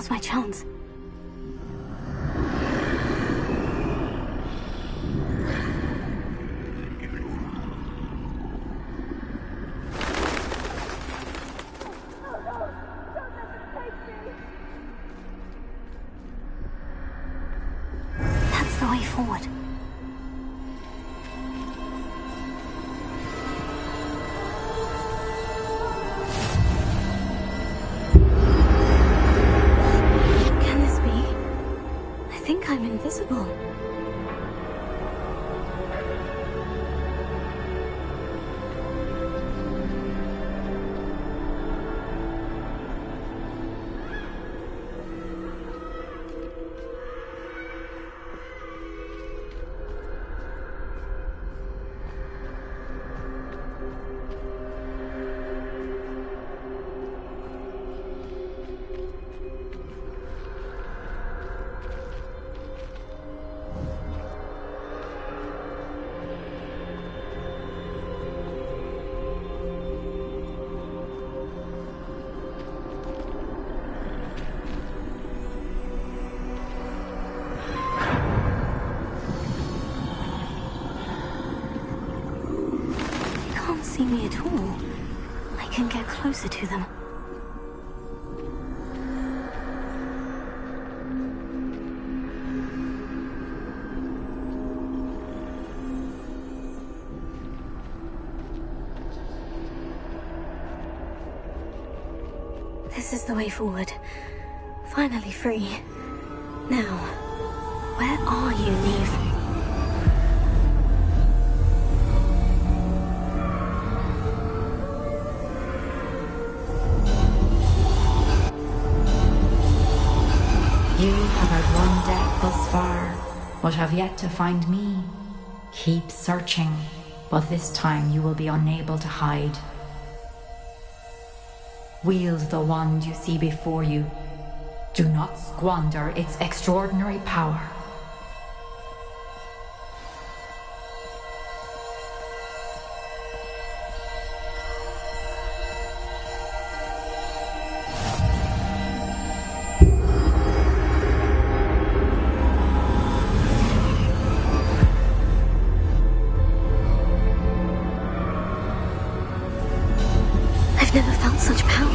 Now's my chance. That's the way forward. Can this be? I think I'm invisible. See me at all, I can get closer to them. This is the way forward. Finally free. Now, where are you, Neve? You have outrun death thus far, but have yet to find me. Keep searching, but this time you will be unable to hide. Wield the wand you see before you. Do not squander its extraordinary power. I've never felt such power.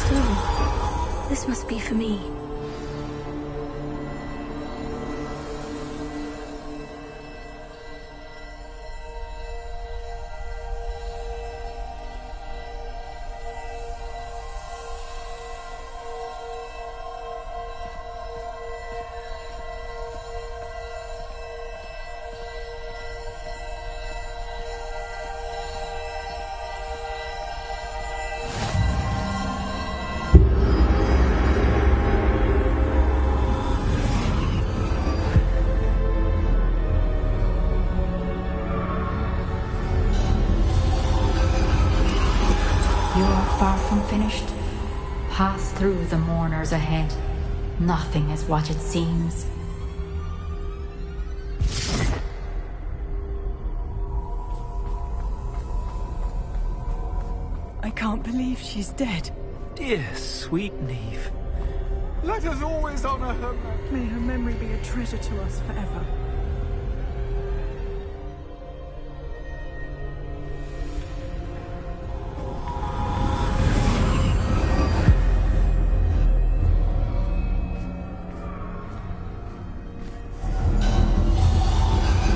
stone. This must be for me. You are far from finished. Pass through the mourners ahead. Nothing is what it seems. I can't believe she's dead. Dear sweet Neve. Let us always honor her. May her memory be a treasure to us forever.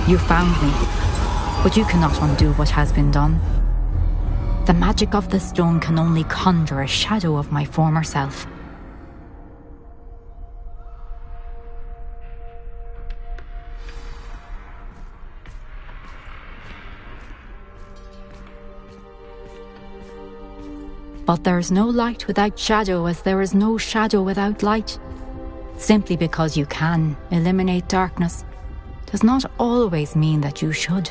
You found me, but you cannot undo what has been done. The magic of the stone can only conjure a shadow of my former self. But there is no light without shadow, as there is no shadow without light. Simply because you can eliminate darkness does not always mean that you should.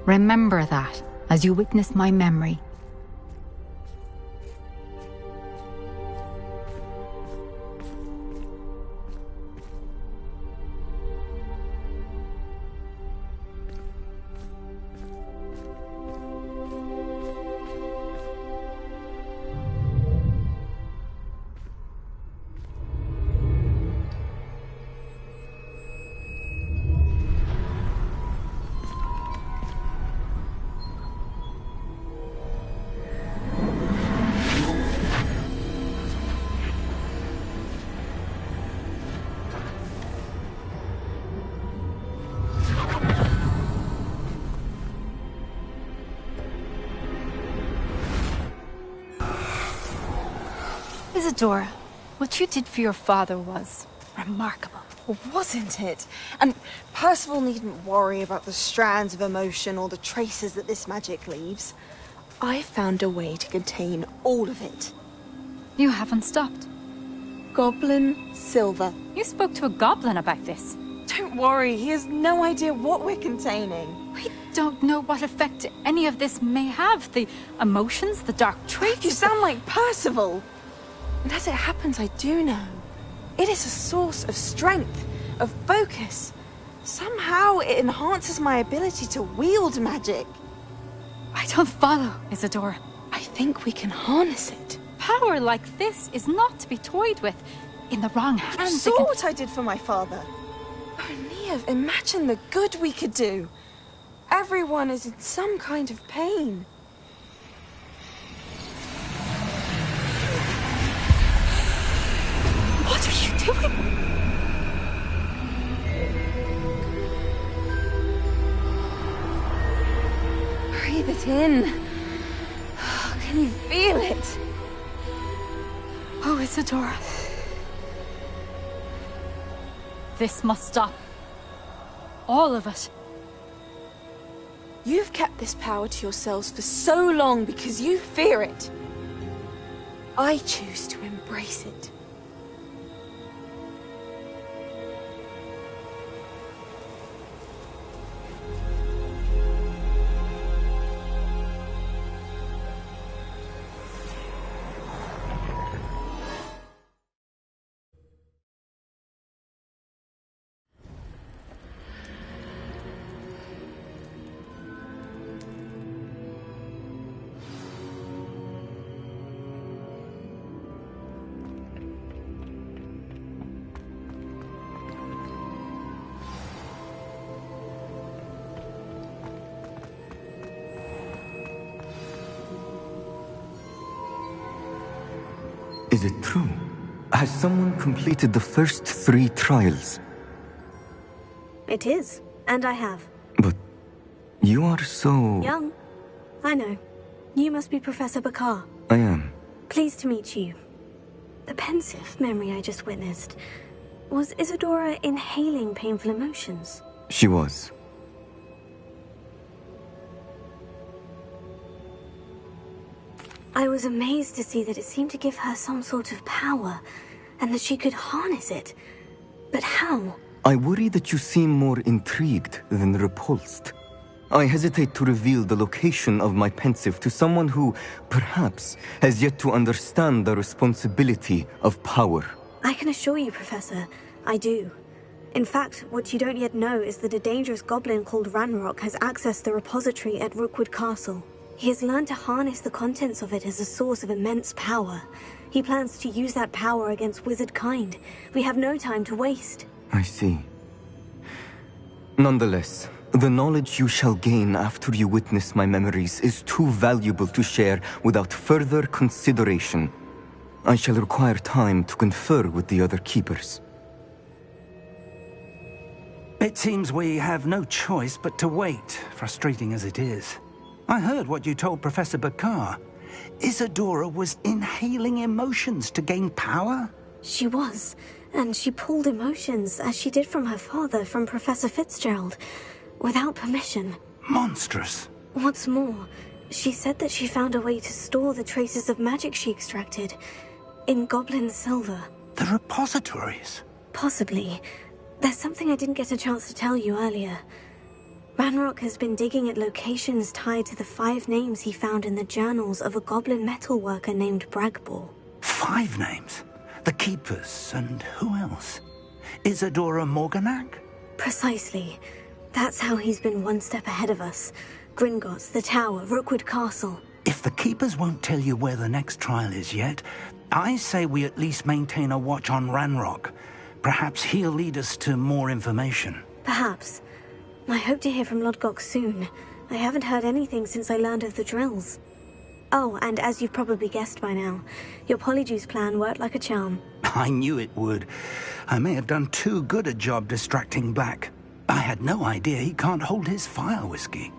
Remember that as you witness my memory. Isadora, what you did for your father was remarkable. Wasn't it? And Percival needn't worry about the strands of emotion or the traces that this magic leaves. I found a way to contain all of it. You haven't stopped. Goblin Silver. You spoke to a goblin about this. Don't worry, he has no idea what we're containing. We don't know what effect any of this may have. The emotions, the dark traits. You sound like Percival. And as it happens, I do know. It is a source of strength, of focus. Somehow it enhances my ability to wield magic. I don't follow, Isadora. I think we can harness it. Power like this is not to be toyed with. In the wrong You hands, saw what I did for my father. Oh, Neve, imagine the good we could do. Everyone is in some kind of pain. What are you doing? Breathe it in. Can you feel it? Oh, Isadora. This must stop. All of it. You've kept this power to yourselves for so long because you fear it. I choose to embrace it. Is it true? Has someone completed the first 3 trials? It is, and I have. But you are so... Young. I know. You must be Professor Bakar. I am. Pleased to meet you. The pensive memory I just witnessed. Was Isadora inhaling painful emotions? She was. I was amazed to see that it seemed to give her some sort of power, and that she could harness it. But how? I worry that you seem more intrigued than repulsed. I hesitate to reveal the location of my pensive to someone who, perhaps, has yet to understand the responsibility of power. I can assure you, Professor, I do. In fact, what you don't yet know is that a dangerous goblin called Ranrock has accessed the repository at Rookwood Castle. He has learned to harness the contents of it as a source of immense power. He plans to use that power against wizard kind. We have no time to waste. I see. Nonetheless, the knowledge you shall gain after you witness my memories is too valuable to share without further consideration. I shall require time to confer with the other keepers. It seems we have no choice but to wait, frustrating as it is. I heard what you told Professor Bakar. Isadora was inhaling emotions to gain power? She was, and she pulled emotions, as she did from her father, from Professor Fitzgerald, without permission. Monstrous. What's more, she said that she found a way to store the traces of magic she extracted in goblin silver. The repositories? Possibly. There's something I didn't get a chance to tell you earlier. Ranrock has been digging at locations tied to the 5 names he found in the journals of a goblin metalworker named Bragbor. 5 names? The Keepers, and who else? Isadora Morganac? Precisely. That's how he's been one step ahead of us. Gringotts, the Tower, Rookwood Castle. If the Keepers won't tell you where the next trial is yet, I say we at least maintain a watch on Ranrock. Perhaps he'll lead us to more information. Perhaps. I hope to hear from Lodgok soon. I haven't heard anything since I learned of the drills. Oh, and as you've probably guessed by now, your Polyjuice plan worked like a charm. I knew it would. I may have done too good a job distracting Black. I had no idea he can't hold his fire whiskey.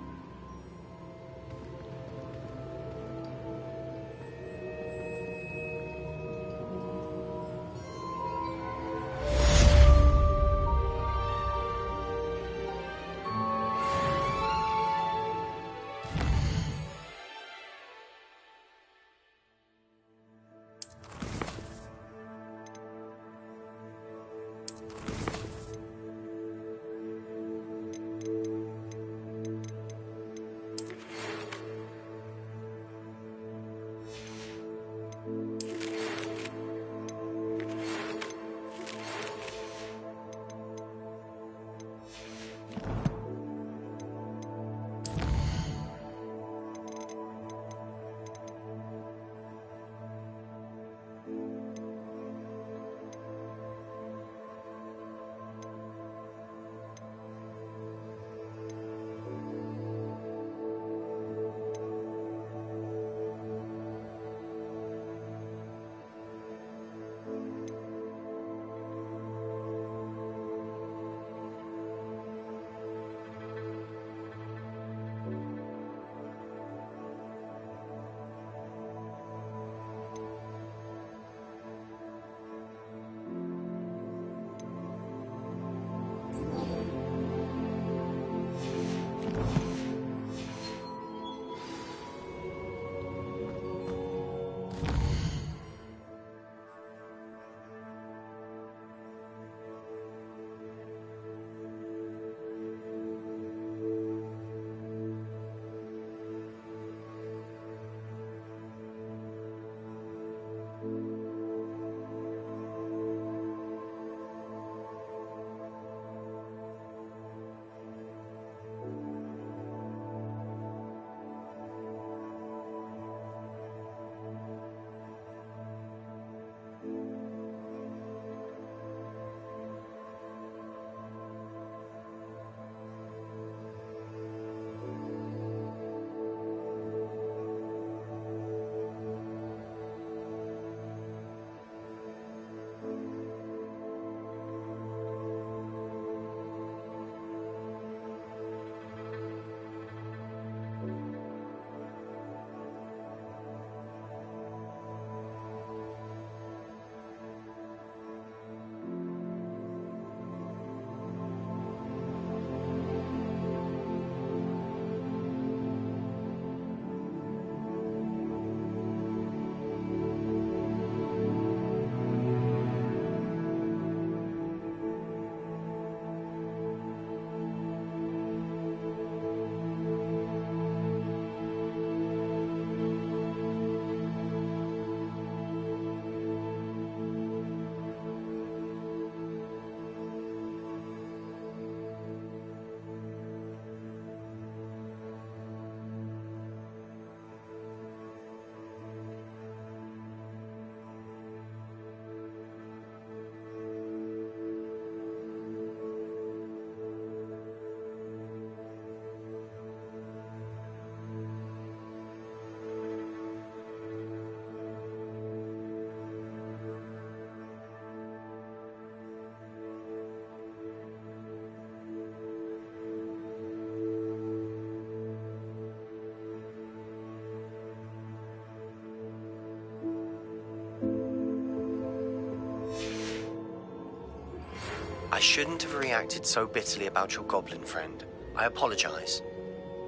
shouldn't have reacted so bitterly about your goblin friend. I apologize.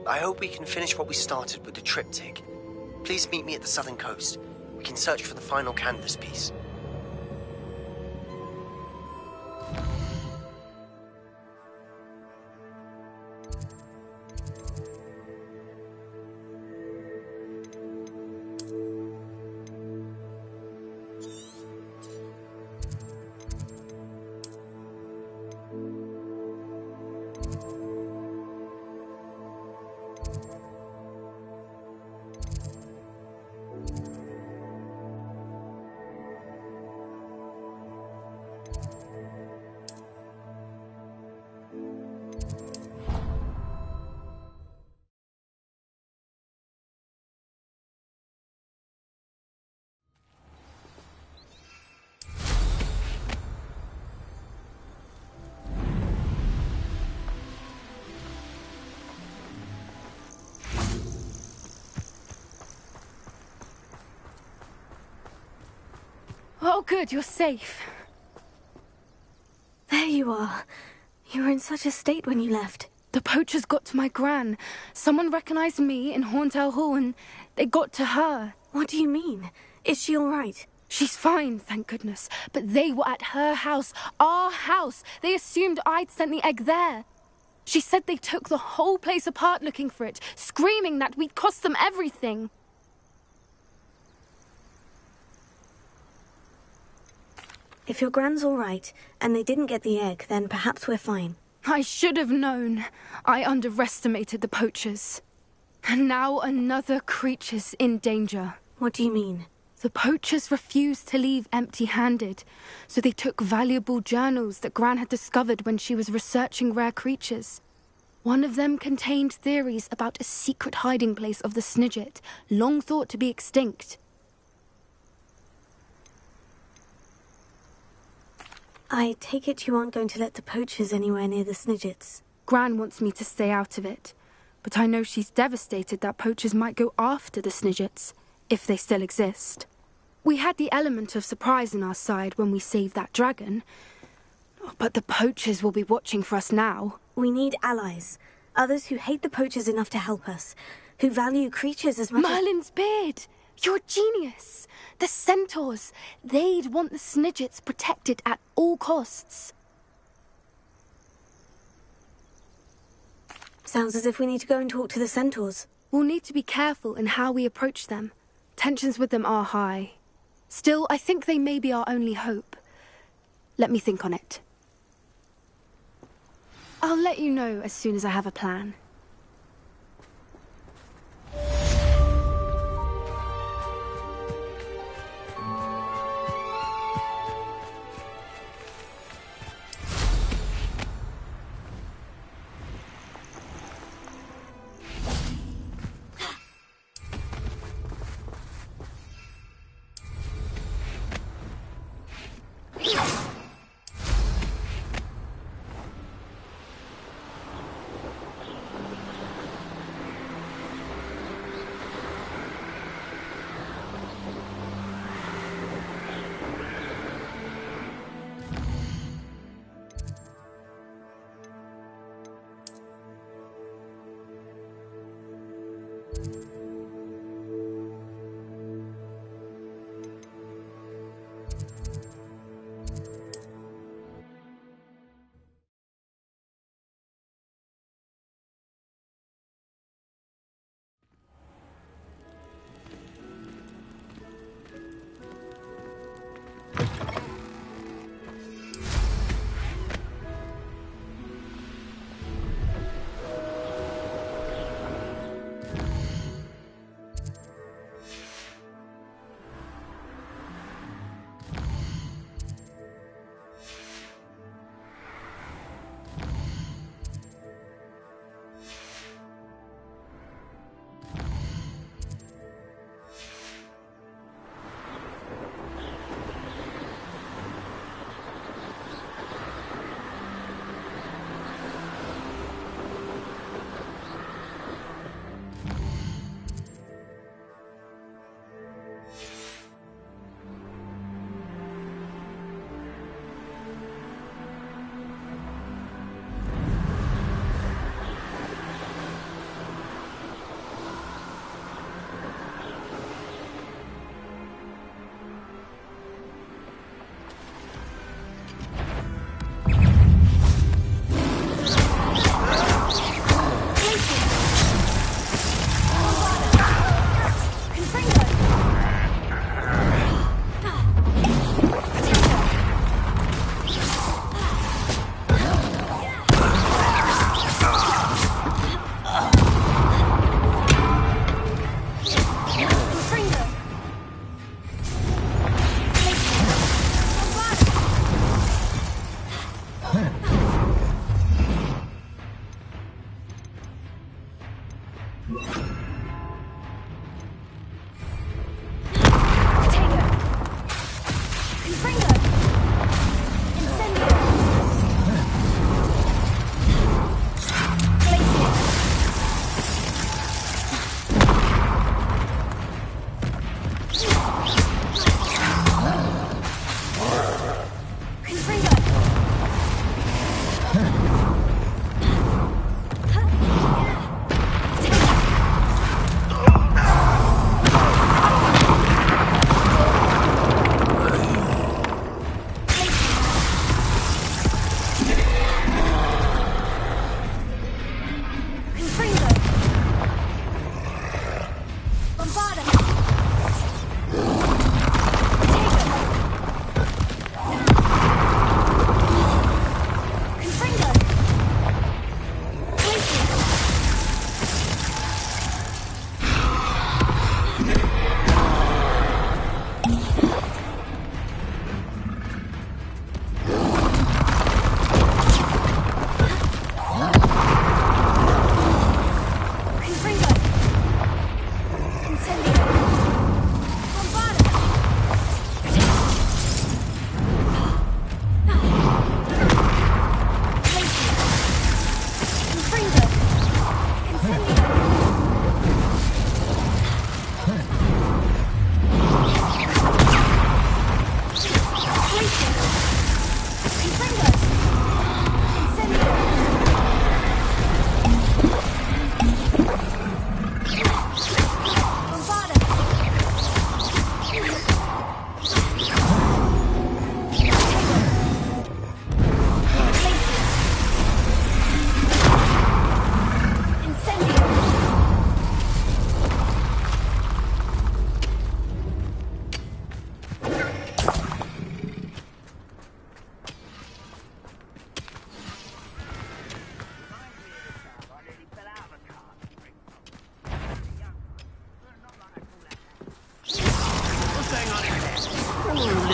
I hope we can finish what we started with the triptych. Please meet me at the southern coast. We can search for the final canvas piece. Oh, good, you're safe. There you are. You were in such a state when you left. The poachers got to my gran. Someone recognized me in Horntail Hall and they got to her. What do you mean? Is she all right? She's fine, thank goodness. But they were at her house, our house. They assumed I'd sent the egg there. She said they took the whole place apart looking for it, screaming that we'd cost them everything. If your gran's all right, and they didn't get the egg, then perhaps we're fine. I should have known. I underestimated the poachers. And now another creature's in danger. What do you mean? The poachers refused to leave empty-handed, so they took valuable journals that Gran had discovered when she was researching rare creatures. One of them contained theories about a secret hiding place of the Snidget, long thought to be extinct. I take it you aren't going to let the poachers anywhere near the Snidgets. Gran wants me to stay out of it, but I know she's devastated that poachers might go after the Snidgets, if they still exist. We had the element of surprise on our side when we saved that dragon, but the poachers will be watching for us now. We need allies, others who hate the poachers enough to help us, who value creatures as much Merlin's beard! You're a genius! The centaurs, they'd want the Snidgets protected at all costs. Sounds as if we need to go and talk to the centaurs. We'll need to be careful in how we approach them. Tensions with them are high. Still, I think they may be our only hope. Let me think on it. I'll let you know as soon as I have a plan.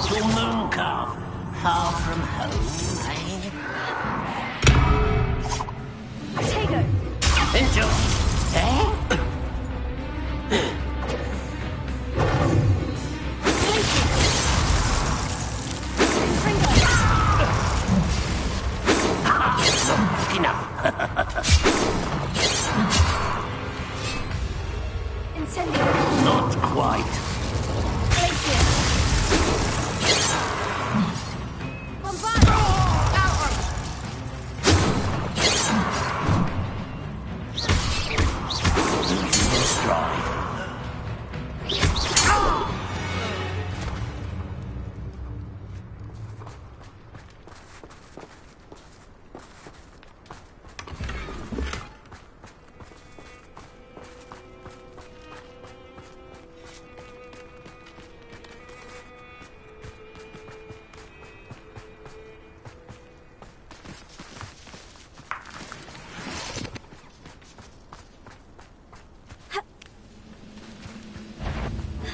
Little moon calf, far from home, eh? Potato! Enjoy, eh? Incendio! Not quite.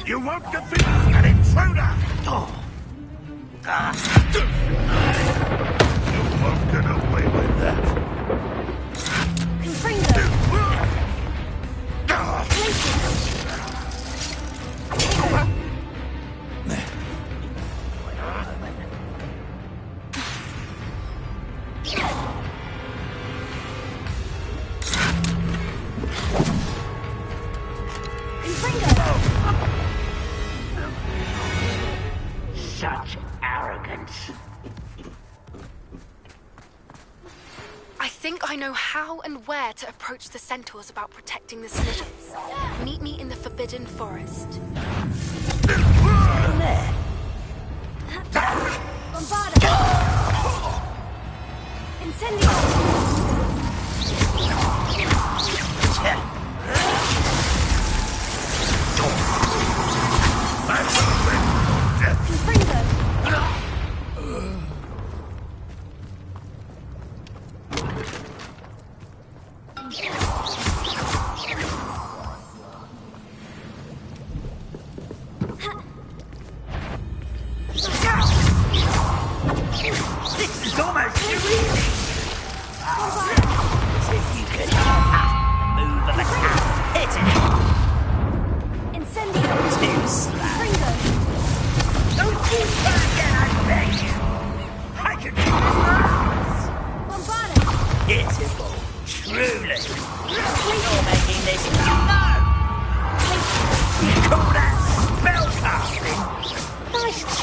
You won't defeat an intruder! Oh. You won't get away with that. Such arrogance. I think I know how and where to approach the centaurs about protecting the snitches. Meet me in the Forbidden Forest. Bombarda! Incendio! This is almost too easy.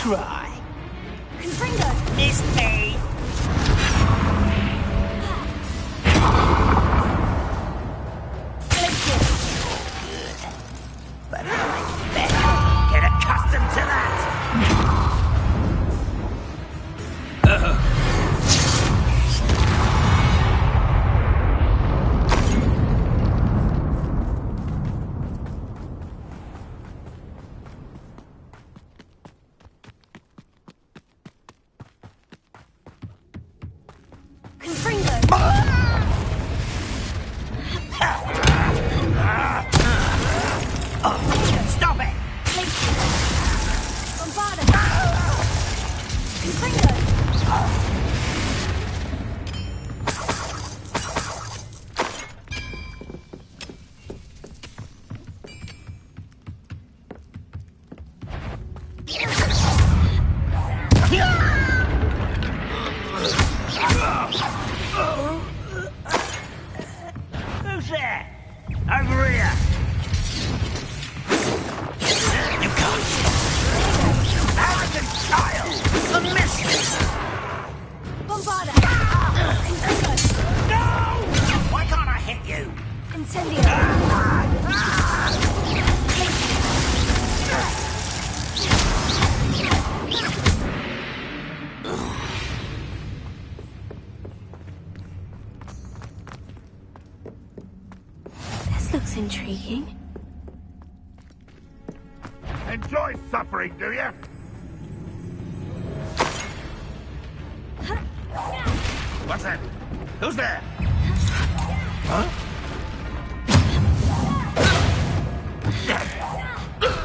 try. Confringo! Missed me! But I bet get accustomed to that! Stop it! Bombarda! Confringo! Who's there? Over here! You can't! Arrogant child! A miss! Bombarda! No! Why can't I hit you? Incendio! This looks intriguing. Enjoy suffering, do you? What's that? Who's there? Huh?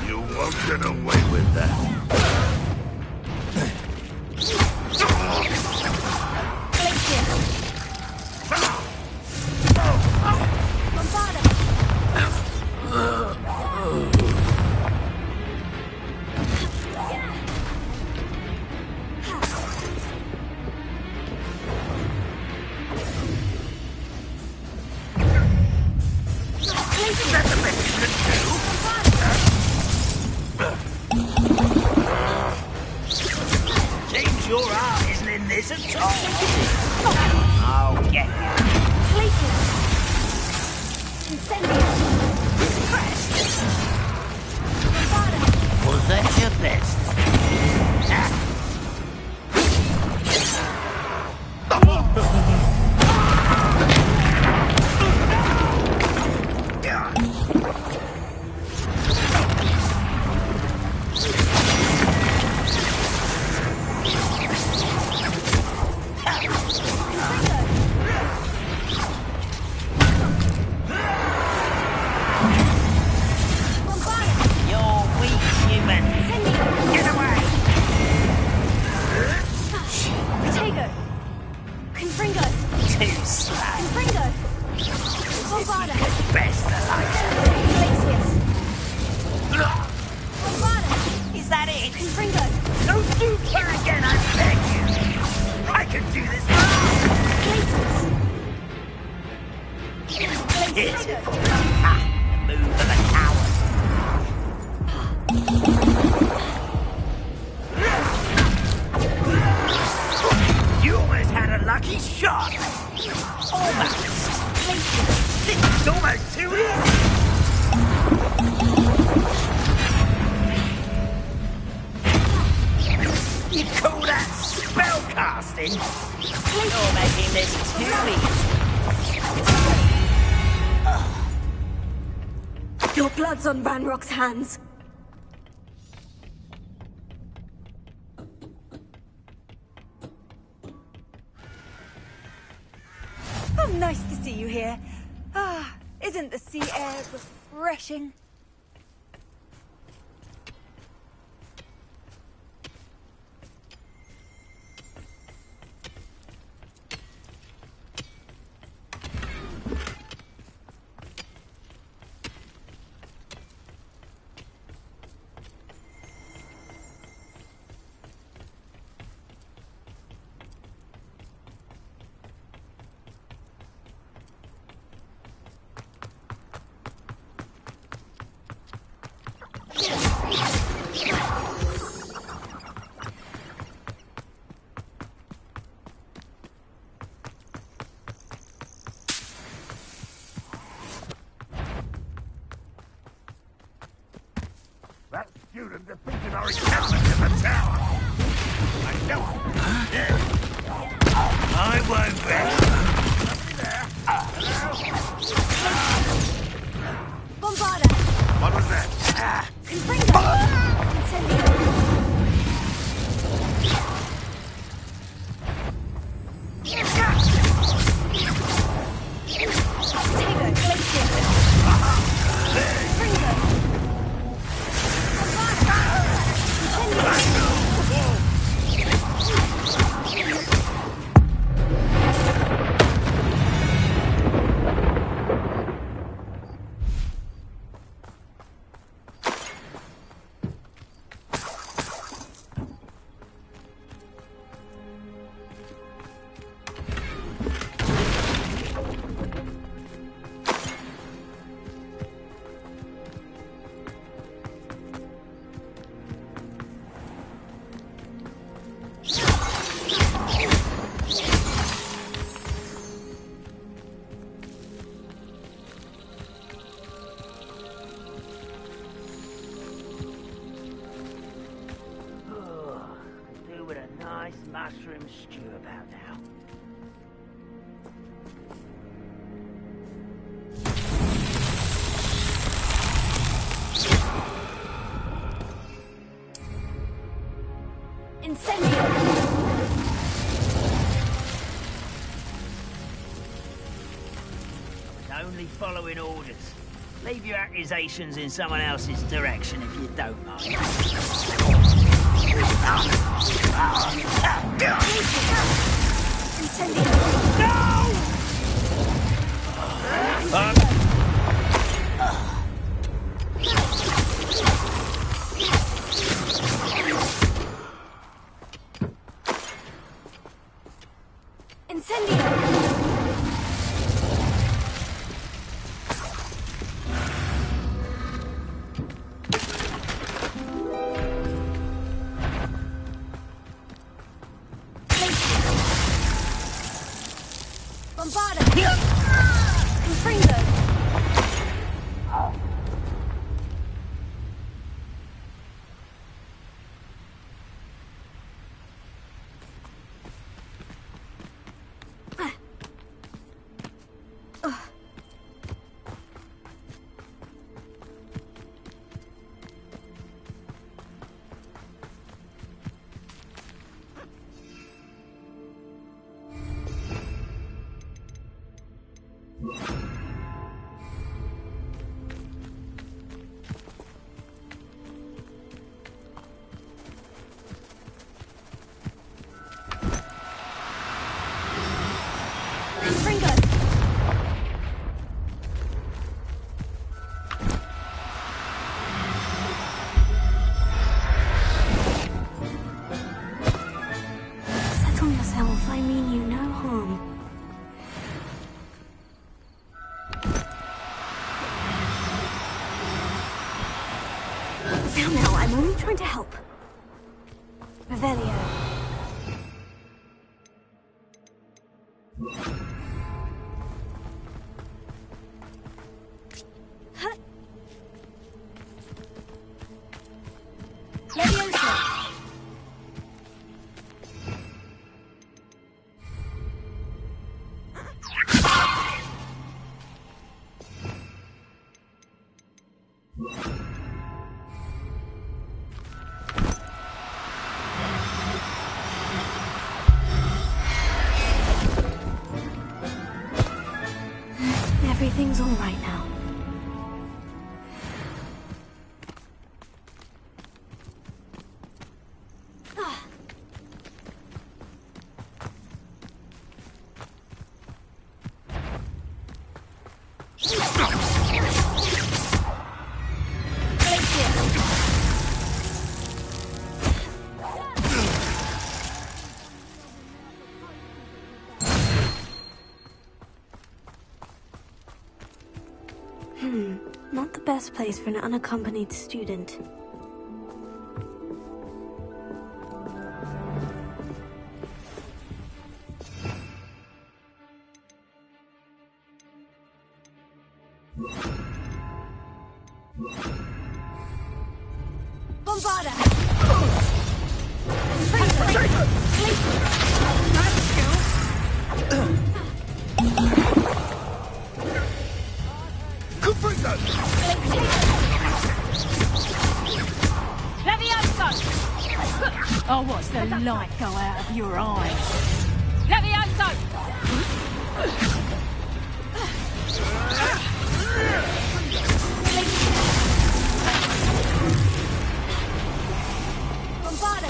You won't get away with that. Seems your heart isn't in this at all. I'll get you. Incendio! Was that your best? You're weak, human. Get away! Protego! Confringo! Too slow. Confringo! Bombarda! Best alike. Bombarda! Is that it? Confringo! Don't do her again, I beg you. I can do this for pitiful. Ha! The move of a coward. You almost had a lucky shot. Almost. This is almost too easy. You call that spell casting? You're making this too easy. Your blood's on Ranrock's hands. Oh, nice to see you here. Ah, isn't the sea air refreshing? student defeated our encampment in the tower. I know it. Yeah. I won't rest. Bombarda! What was that? Confringo! Incendio! Tego, Glacier! Confringo! Incendio! Mushroom stew about now. Incendio! I was only following orders. Leave your accusations in someone else's direction if you don't mind. Incendio! No! Incendio! Bombarda! Confringo! Confringo! Settle yourself, I mean you no harm. Now, I'm only trying to help. Revelio. Leviosa. Everything's all right now. Not the best place for an unaccompanied student. Bombarda! Oh, what's the light go out of your eyes? Levioso! Bombarda!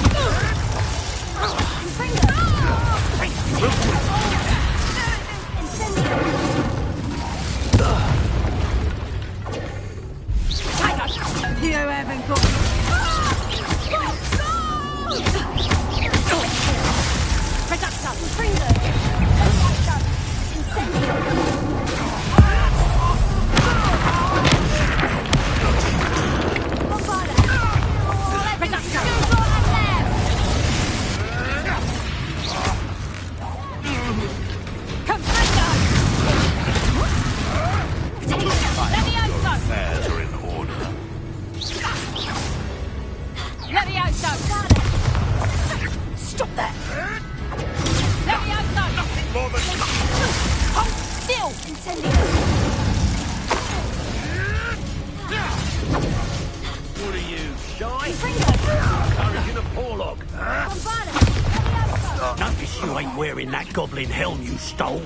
You haven't got... Affairs are in order. Levioso! Stop that! Levioso! Nothing more than Hold still! What are you, shy? Courage in a porlock, huh? Notice you ain't wearing that goblin helm you stole.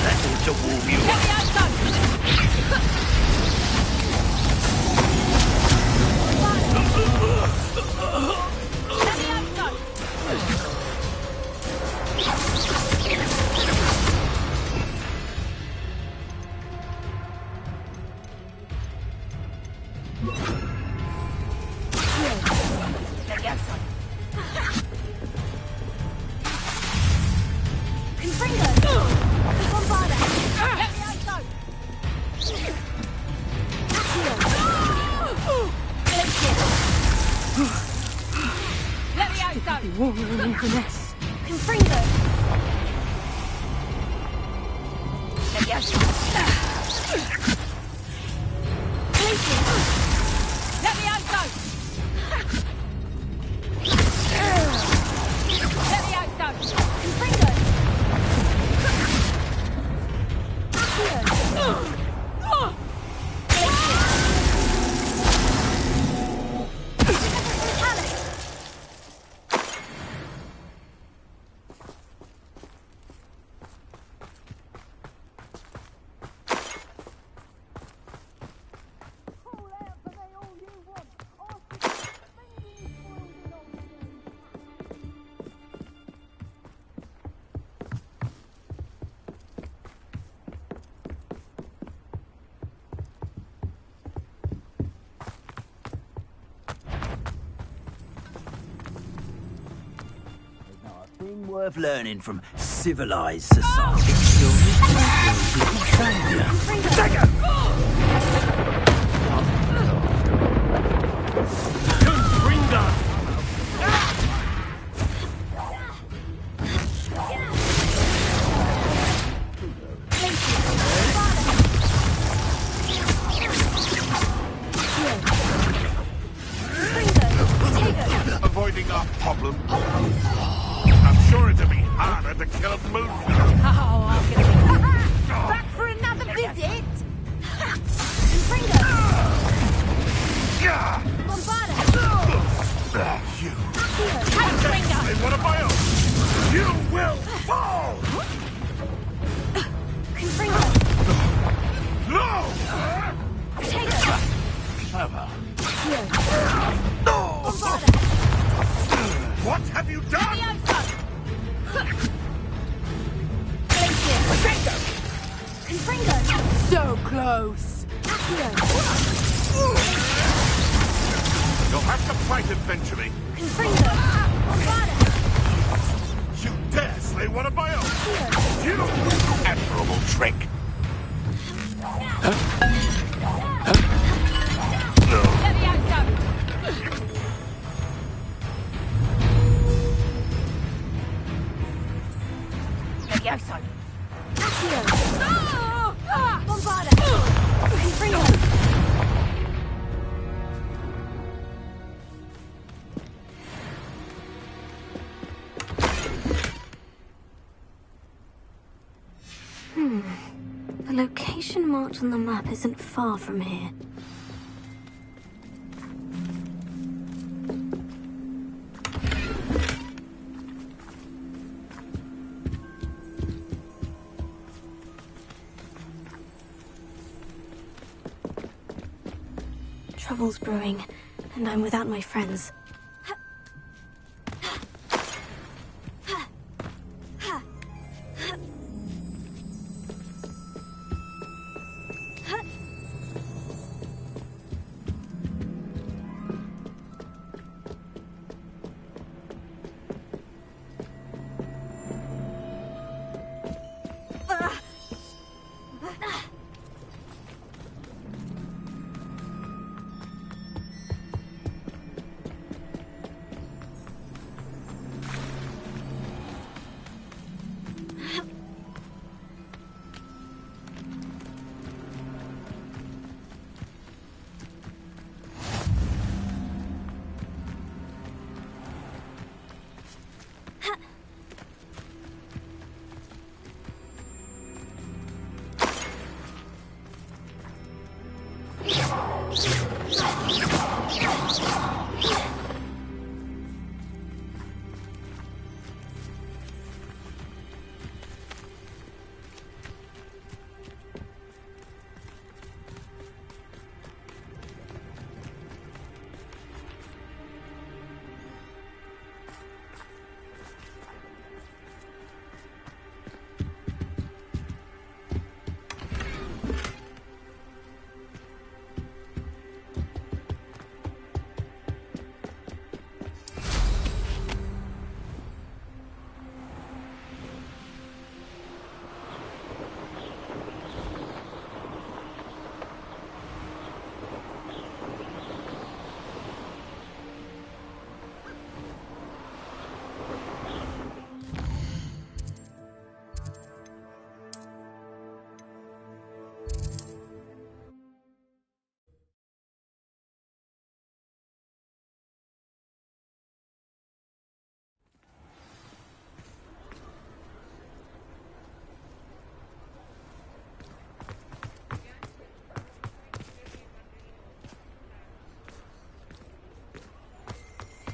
That ought to warm you worth learning from civilized society. Dagger! Avoiding our problem. I'm sure it'll be harder to kill a moon. Oh, I'm gonna be back for another visit. You. Finger. They want to buy us. You will fall. No. Clever. No. What have you done? So close. You'll have to fight eventually. You dare slay one of my own? You admirable trick. Huh? The location marked on the map isn't far from here. Trouble's brewing, and I'm without my friends.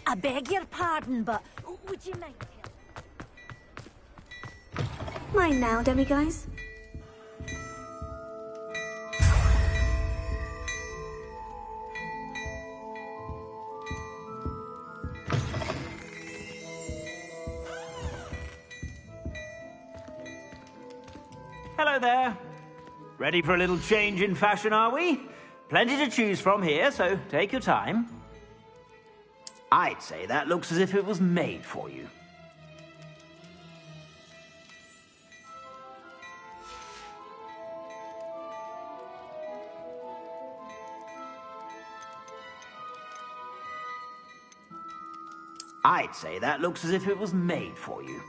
I beg your pardon, but would you mind? Mine now, demiguise. Hello there. Ready for a little change in fashion, are we? Plenty to choose from here, so take your time. I'd say that looks as if it was made for you. I'd say that looks as if it was made for you.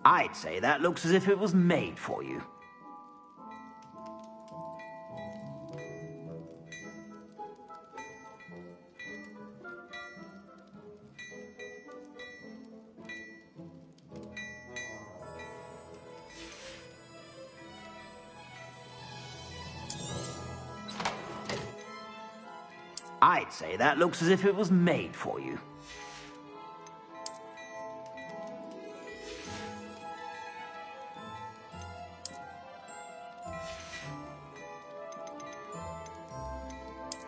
I'd say that looks as if it was made for you. I'd say that looks as if it was made for you.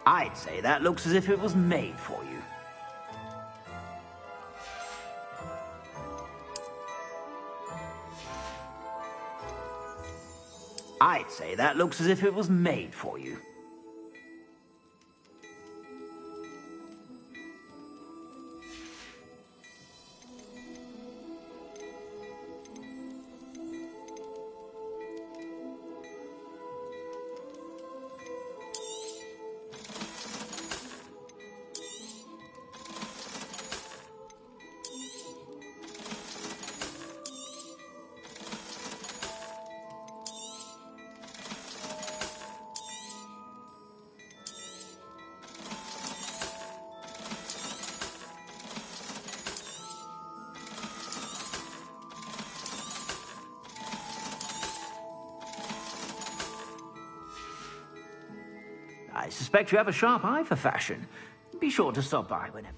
I'd say that looks as if it was made for you. I'd say that looks as if it was made for you. I suspect you have a sharp eye for fashion. Be sure to stop by whenever...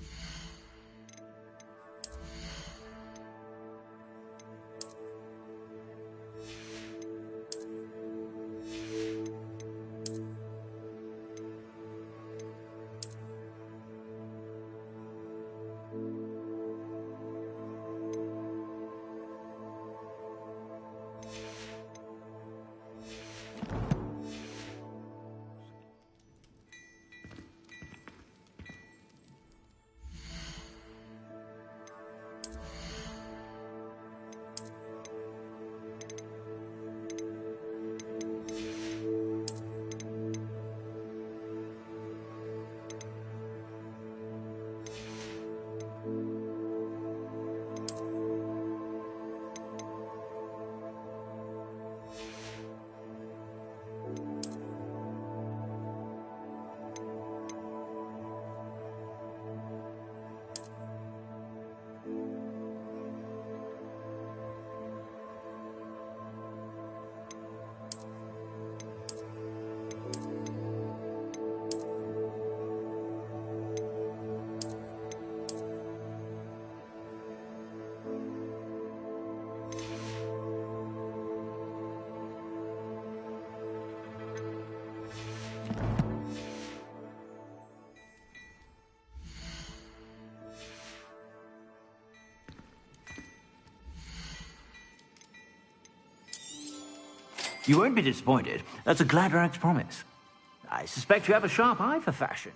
You won't be disappointed. That's a Gladrag's promise. I suspect you have a sharp eye for fashion.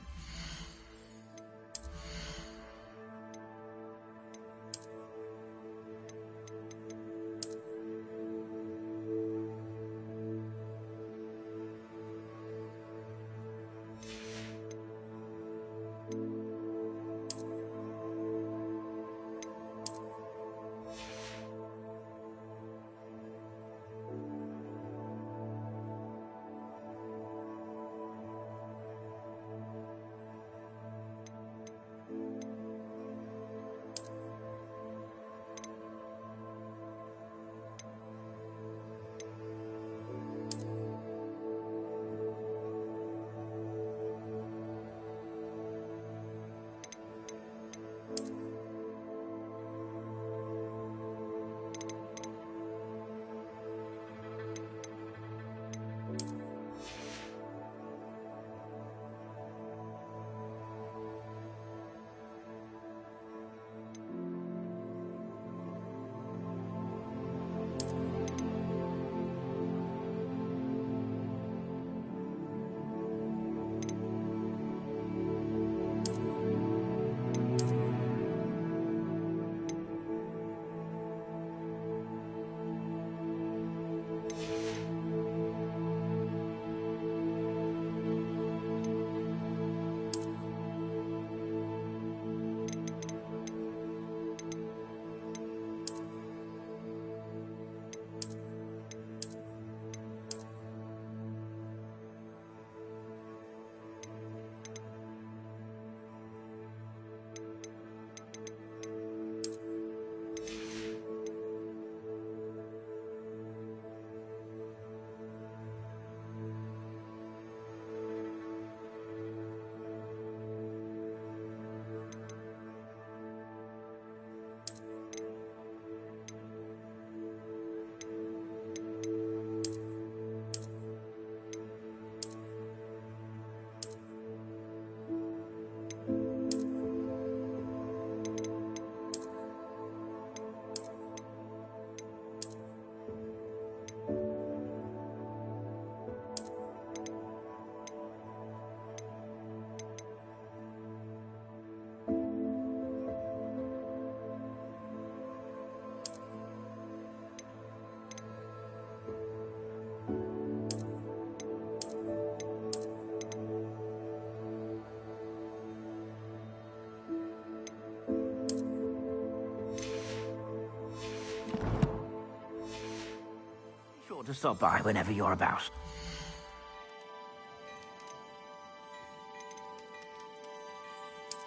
To stop by whenever you're about.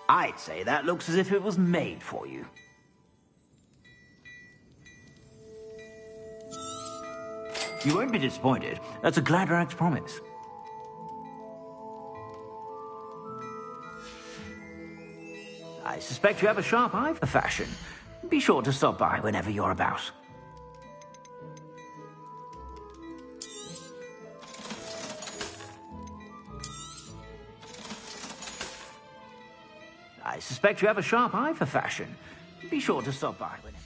I'd say that looks as if it was made for you. You won't be disappointed. That's a Gladrag's promise. I suspect you have a sharp eye for fashion. Be sure to stop by whenever you're about. I suspect you have a sharp eye for fashion. Be sure to stop by whenever...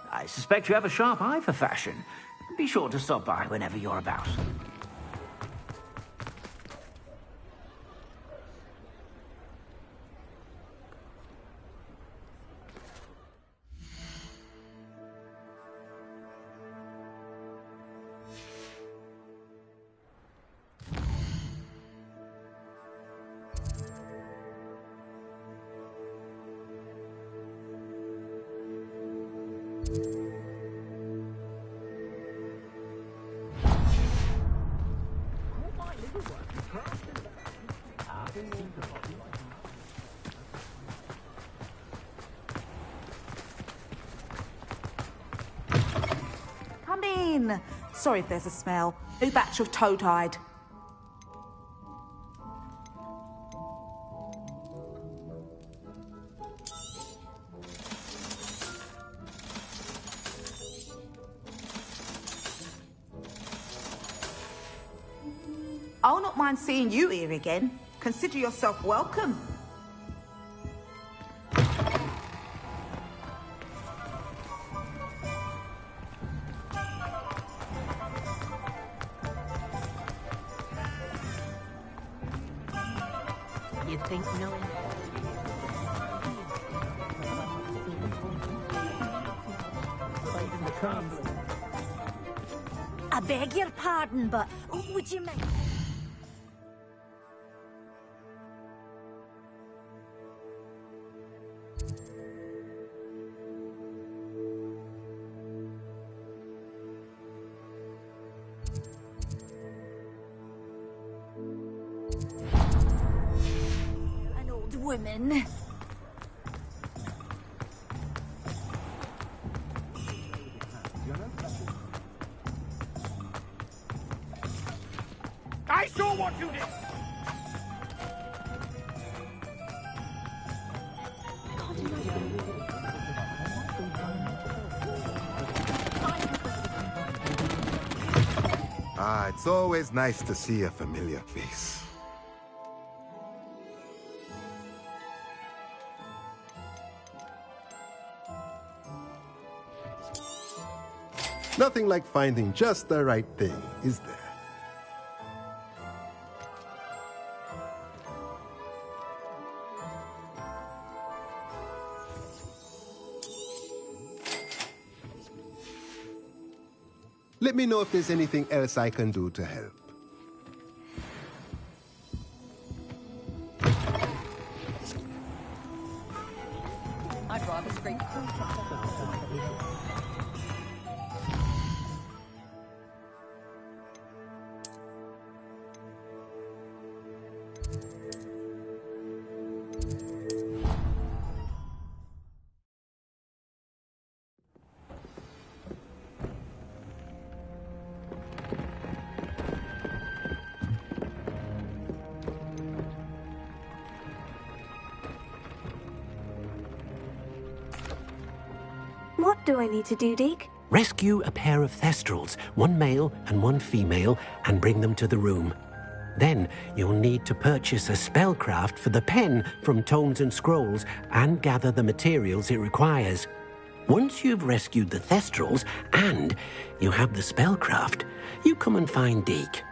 I suspect you have a sharp eye for fashion. Be sure to stop by whenever you're about. Come in. Sorry if there's a smell. New batch of toad-hide. I'll not mind seeing you here again. Consider yourself welcome. You think no? I beg your pardon, but would you mind? An old woman. I saw what you did! Ah, it's always nice to see a familiar face. Nothing like finding just the right thing, is there? Let me know if there's anything else I can do to help. I'd rather drink. What do I need to do, Deke? Rescue a pair of Thestrals, one male and one female, and bring them to the room. Then you'll need to purchase a spellcraft for the pen from Tomes and Scrolls and gather the materials it requires. Once you've rescued the Thestrals and you have the spellcraft, you come and find Deke.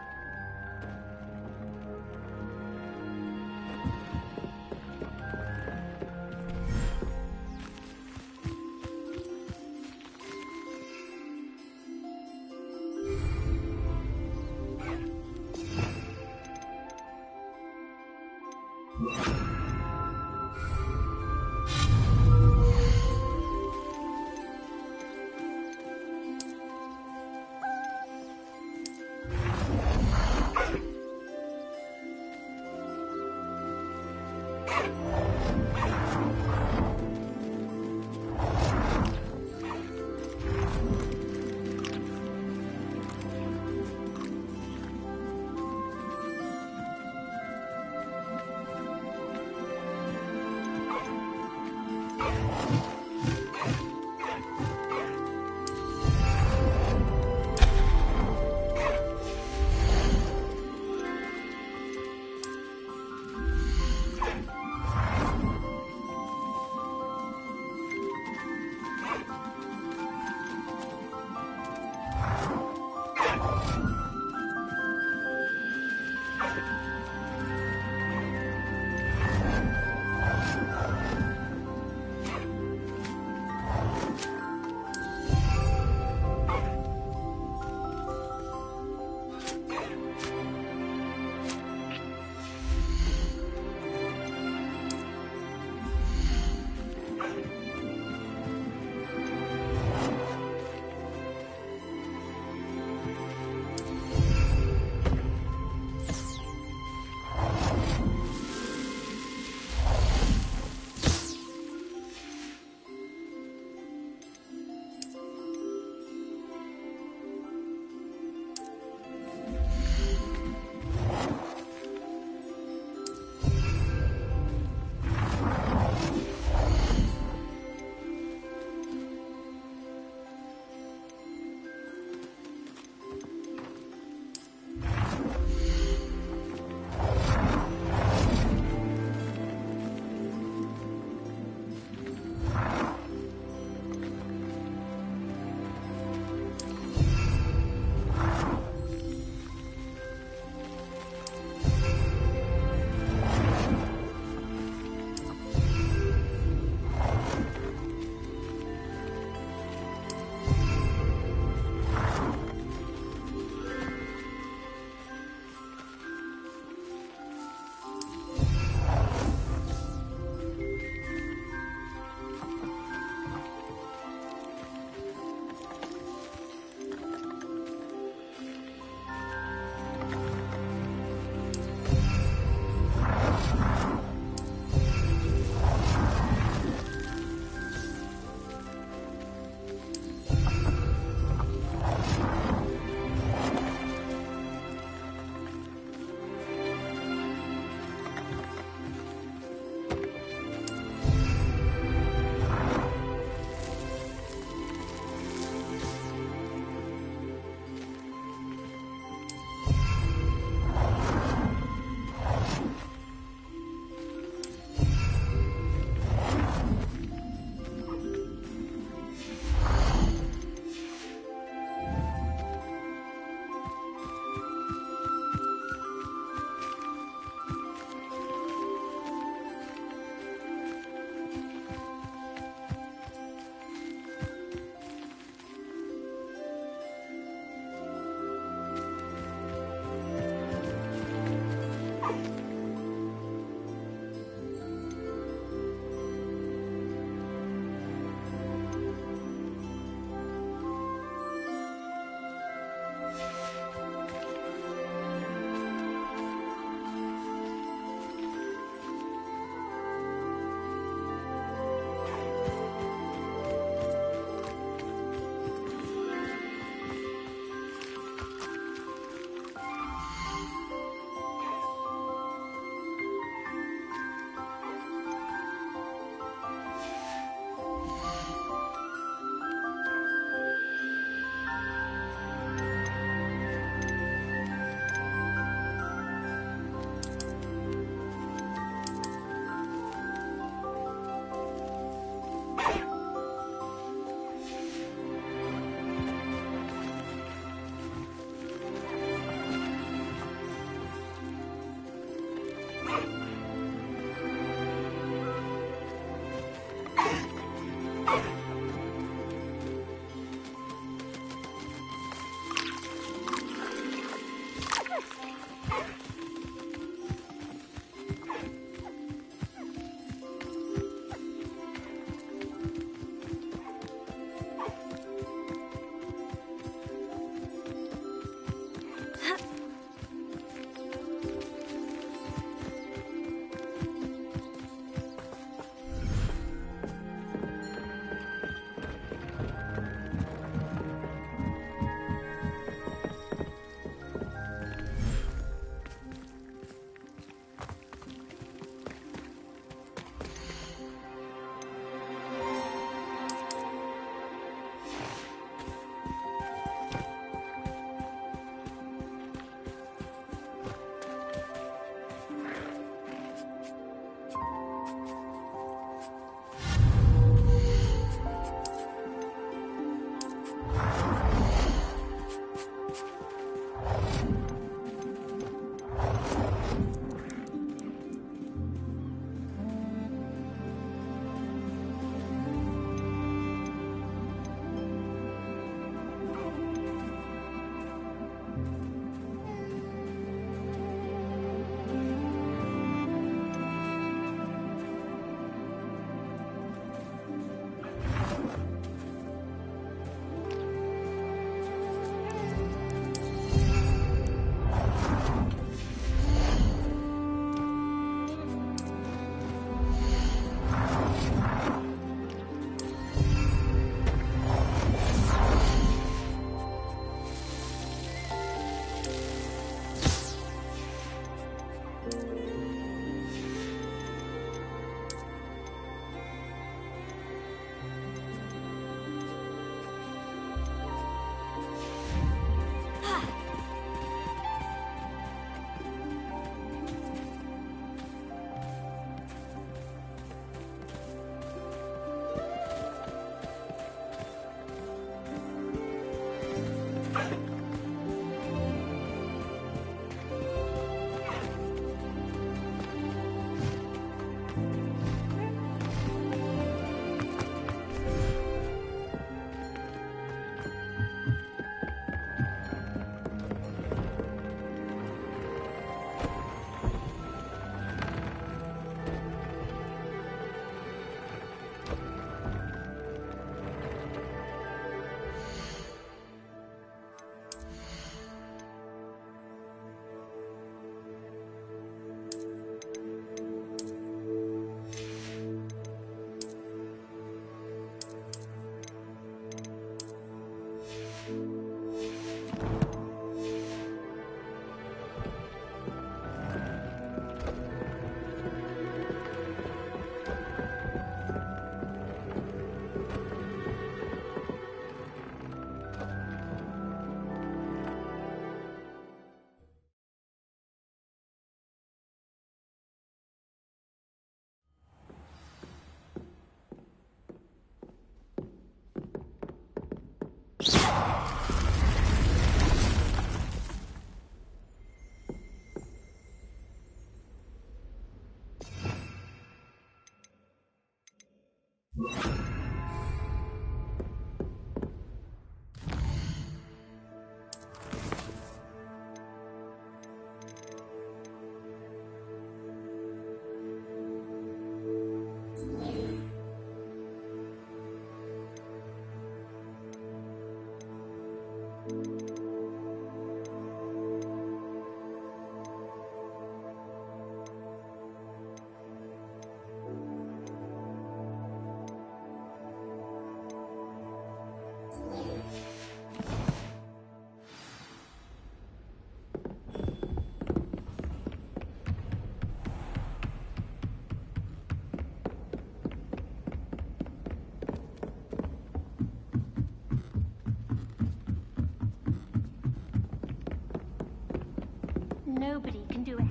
do it.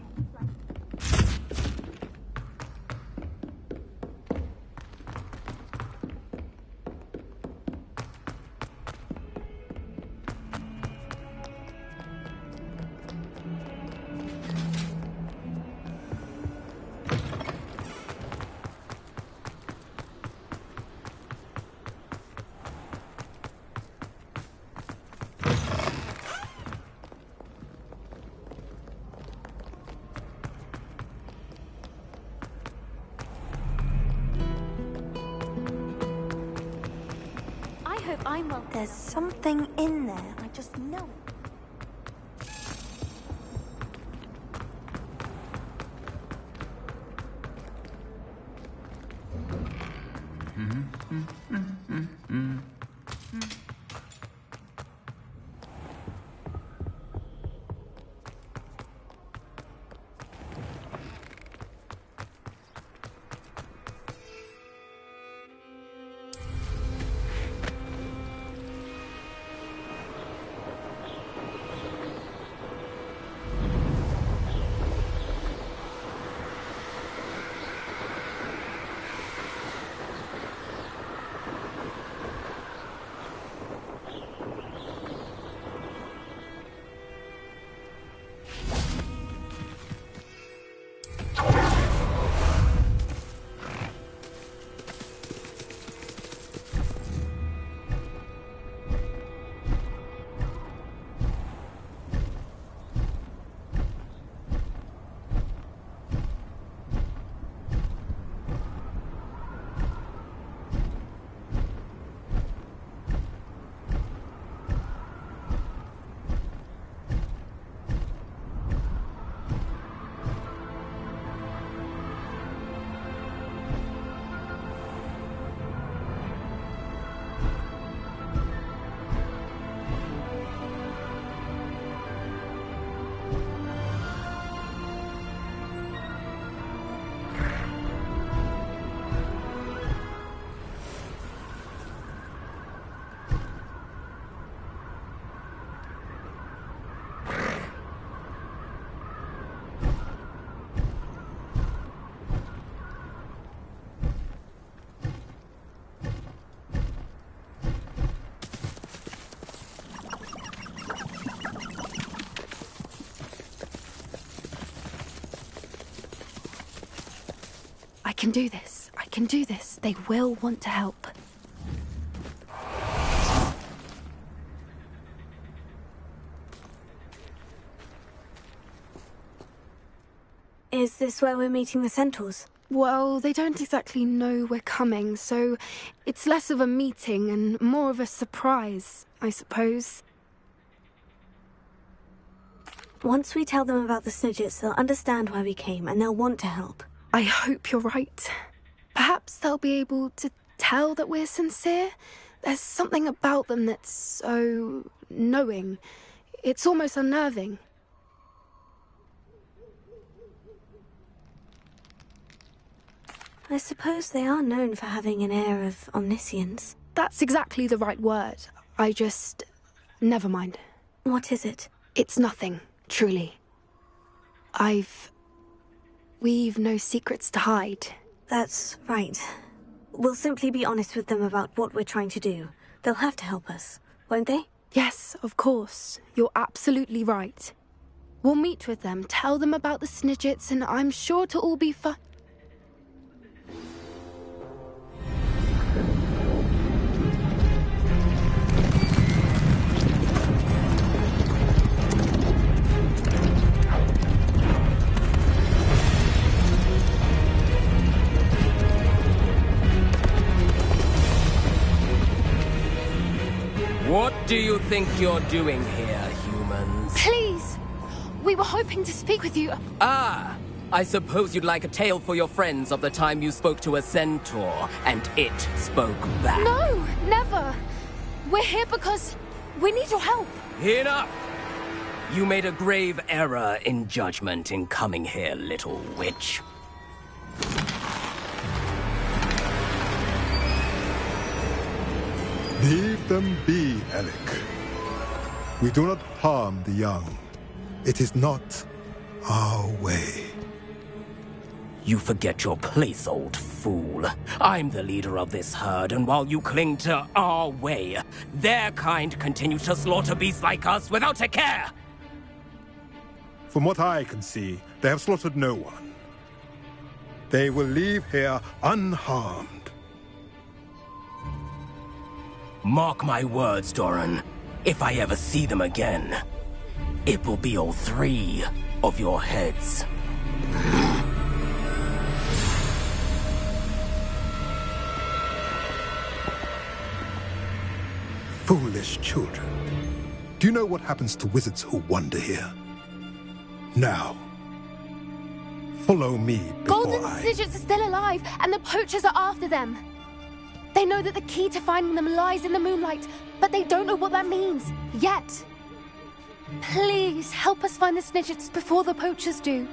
I'm well. There's something in there. I just know it. I can do this. I can do this. They will want to help. Is this where we're meeting the centaurs? Well, they don't exactly know we're coming, so it's less of a meeting and more of a surprise, I suppose. Once we tell them about the Snidgets, they'll understand why we came and they'll want to help. I hope you're right. Perhaps they'll be able to tell that we're sincere. There's something about them that's so knowing. It's almost unnerving. I suppose they are known for having an air of omniscience. That's exactly the right word. Never mind. What is it? It's nothing, truly. We've no secrets to hide. That's right. We'll simply be honest with them about what we're trying to do. They'll have to help us, won't they? Yes, of course. You're absolutely right. We'll meet with them, tell them about the Snidgets, and I'm sure to all be fine. What do you think you're doing here, humans? Please! We were hoping to speak with you. Ah! I suppose you'd like a tale for your friends of the time you spoke to a centaur, and it spoke back. No! Never! We're here because we need your help. Enough! You made a grave error in judgment in coming here, little witch. Leave them be, Alec. We do not harm the young. It is not our way. You forget your place, old fool. I'm the leader of this herd, and while you cling to our way, their kind continue to slaughter beasts like us without a care! From what I can see, they have slaughtered no one. They will leave here unharmed. Mark my words, Doran. If I ever see them again, it will be all 3 of your heads. Foolish children. Do you know what happens to wizards who wander here? Now, follow me before Golden Snidgets are still alive, and the poachers are after them. They know that the key to finding them lies in the moonlight, but they don't know what that means, yet. Please, help us find the Snidgets before the poachers do.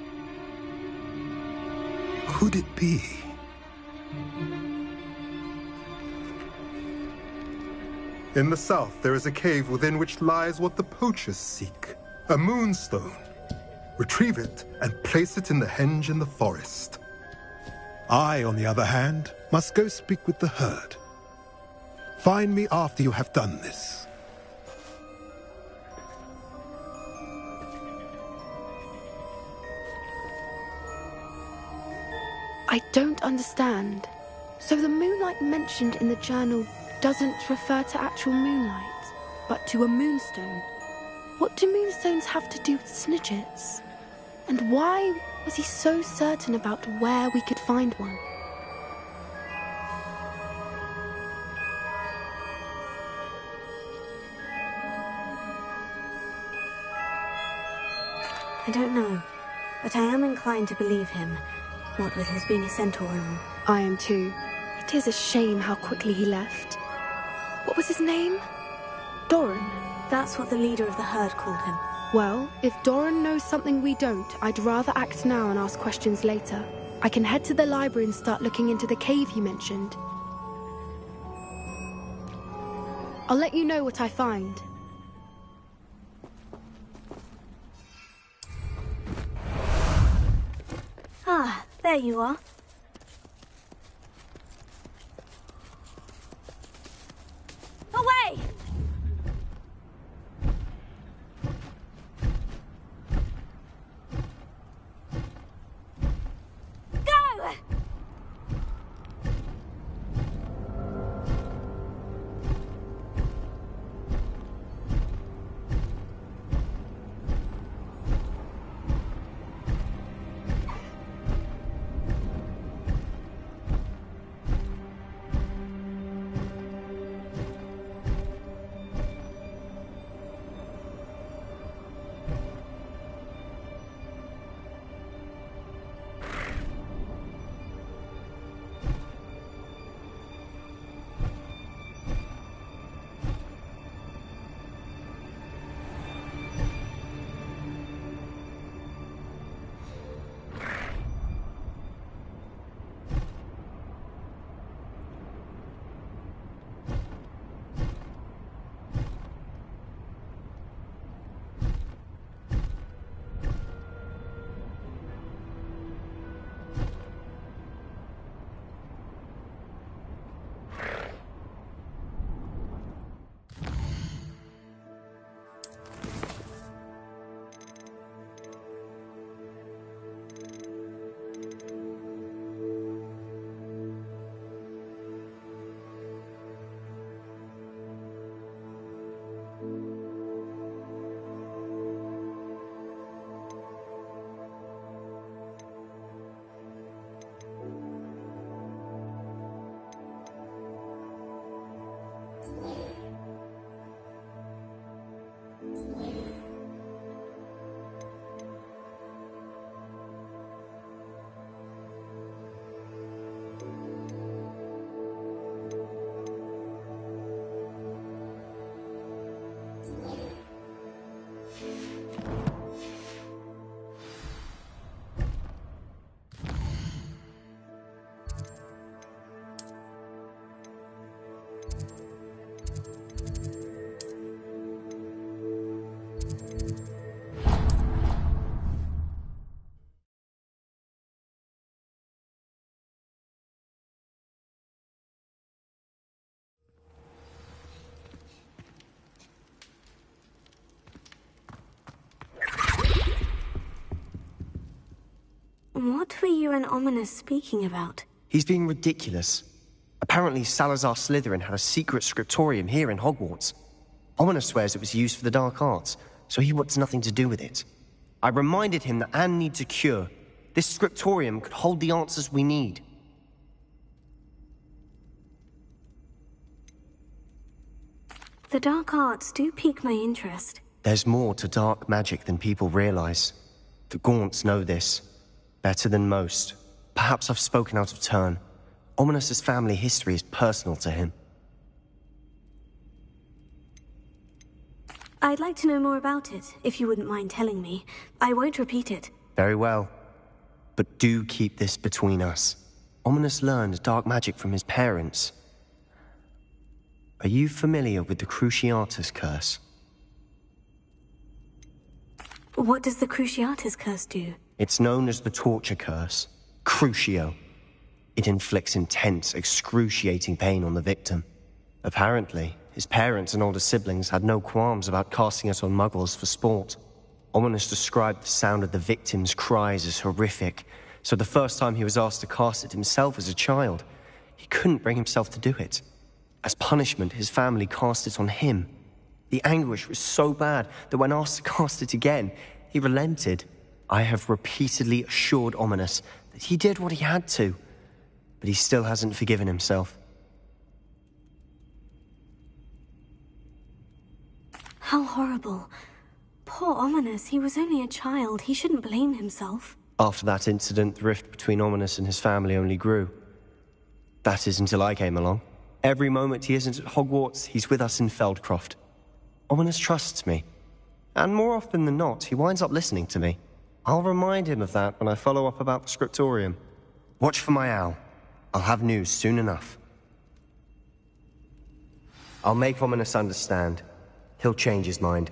Could it be? In the south, there is a cave within which lies what the poachers seek. A moonstone. Retrieve it and place it in the henge in the forest. I, on the other hand, must go speak with the herd. Find me after you have done this. I don't understand. So the moonlight mentioned in the journal doesn't refer to actual moonlight, but to a moonstone. What do moonstones have to do with Snidgets? And why was he so certain about where we could find one? I don't know, but I am inclined to believe him, what with his being a centaur and all. I am too. It is a shame how quickly he left. What was his name? Doran? That's what the leader of the herd called him. Well, if Doran knows something we don't, I'd rather act now and ask questions later. I can head to the library and start looking into the cave you mentioned. I'll let you know what I find. Ah, there you are. Away! Go! you and Ominous speaking about? He's being ridiculous. Apparently Salazar Slytherin had a secret scriptorium here in Hogwarts. Ominous swears it was used for the dark arts, so he wants nothing to do with it. I reminded him that Anne needs a cure. This scriptorium could hold the answers we need. The dark arts do pique my interest. There's more to dark magic than people realize. The Gaunts know this. Better than most. Perhaps I've spoken out of turn. Ominous's family history is personal to him. I'd like to know more about it, if you wouldn't mind telling me. I won't repeat it. Very well. But do keep this between us. Ominous learned dark magic from his parents. Are you familiar with the Cruciatus Curse? What does the Cruciatus Curse do? It's known as the Torture Curse. Crucio. It inflicts intense, excruciating pain on the victim. Apparently, his parents and older siblings had no qualms about casting it on muggles for sport. Ominous described the sound of the victim's cries as horrific, so the first time he was asked to cast it himself as a child, he couldn't bring himself to do it. As punishment, his family cast it on him. The anguish was so bad that when asked to cast it again, he relented. I have repeatedly assured Ominous that he did what he had to, but he still hasn't forgiven himself. How horrible. Poor Ominous, he was only a child. He shouldn't blame himself. After that incident, the rift between Ominous and his family only grew. That is until I came along. Every moment he isn't at Hogwarts, he's with us in Feldcroft. Ominous trusts me. And more often than not, he winds up listening to me. I'll remind him of that when I follow up about the scriptorium. Watch for my owl. I'll have news soon enough. I'll make Ominous understand. He'll change his mind.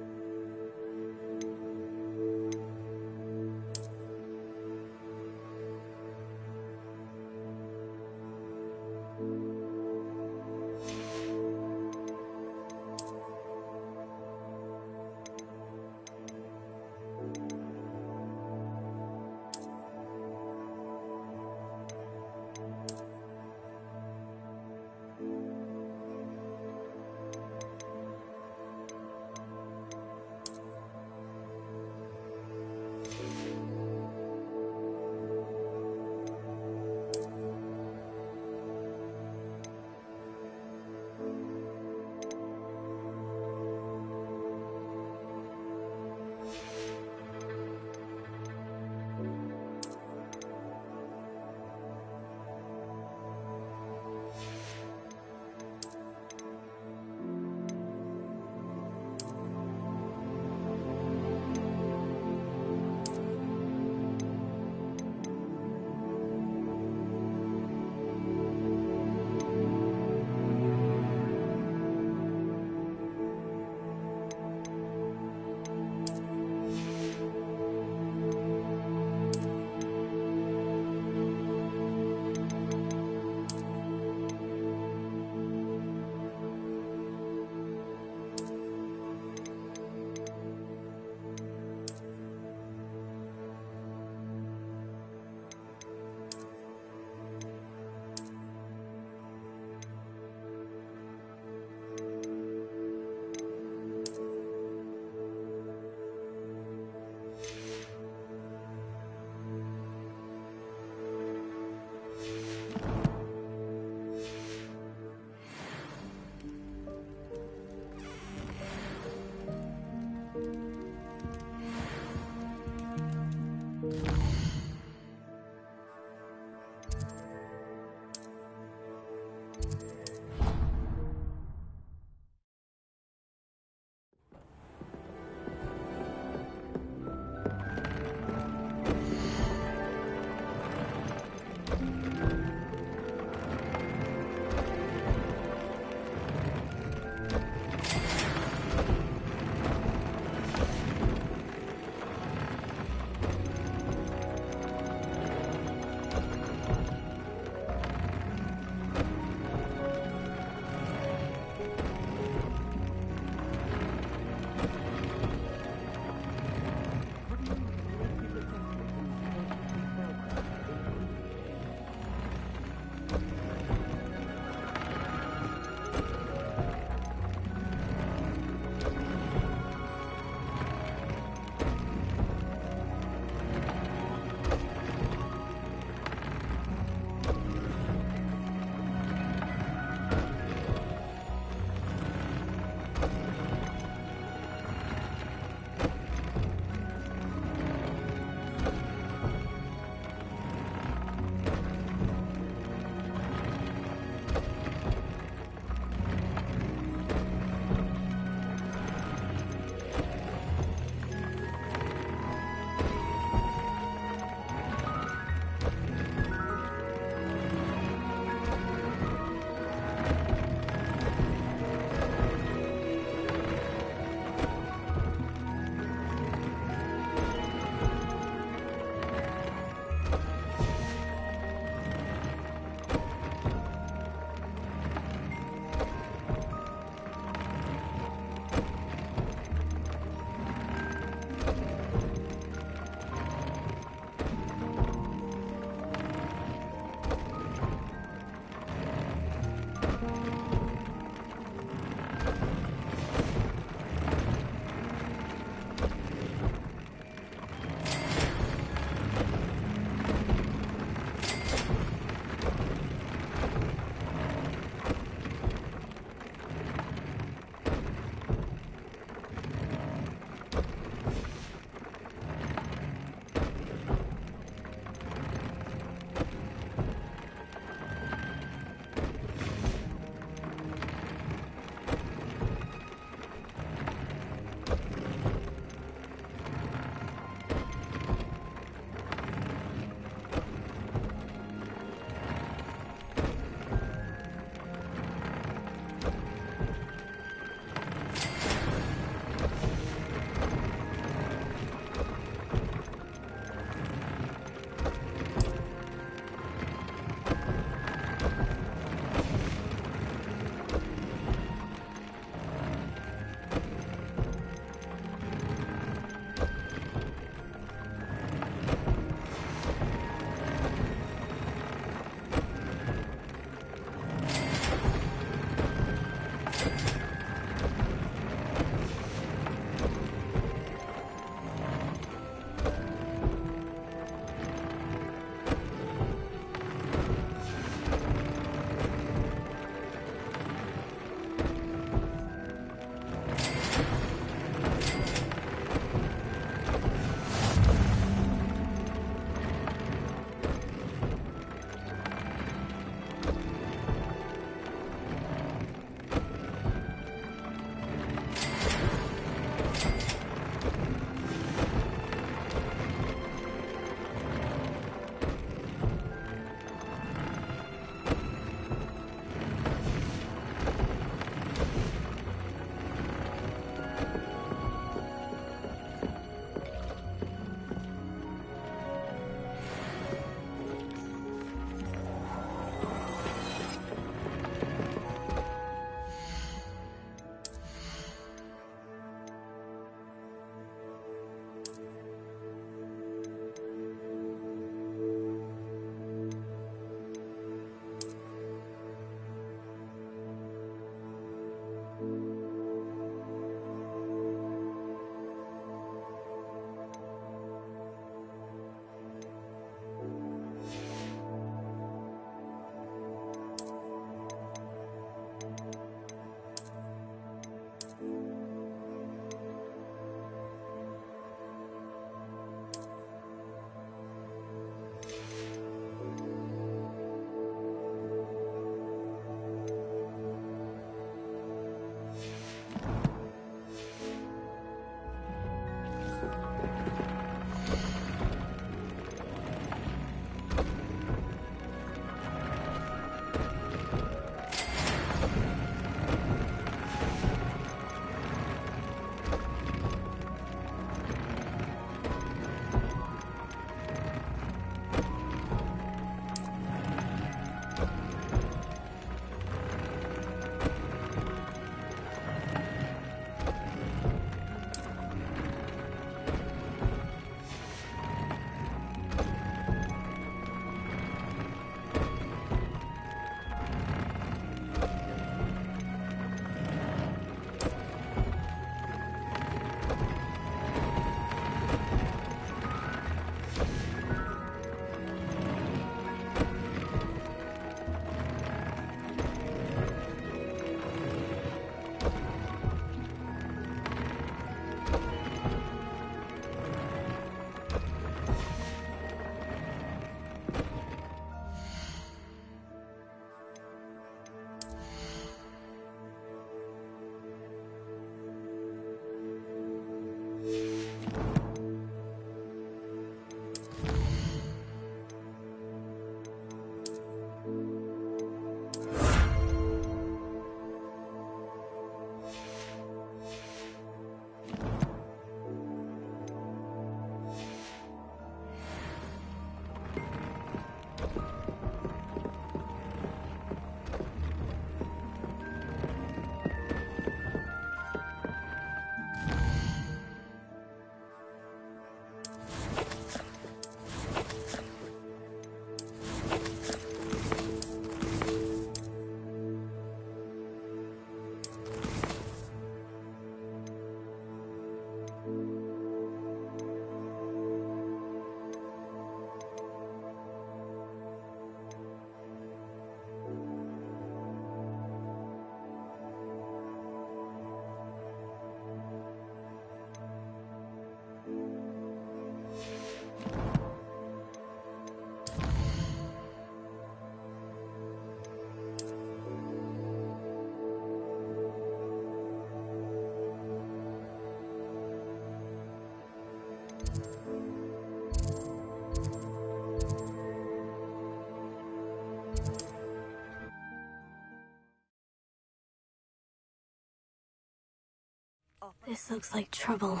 This looks like trouble.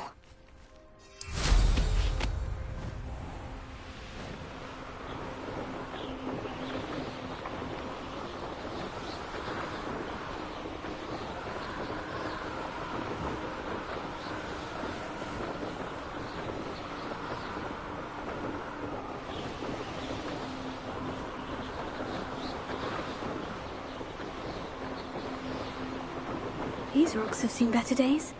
These rocks have seen better days.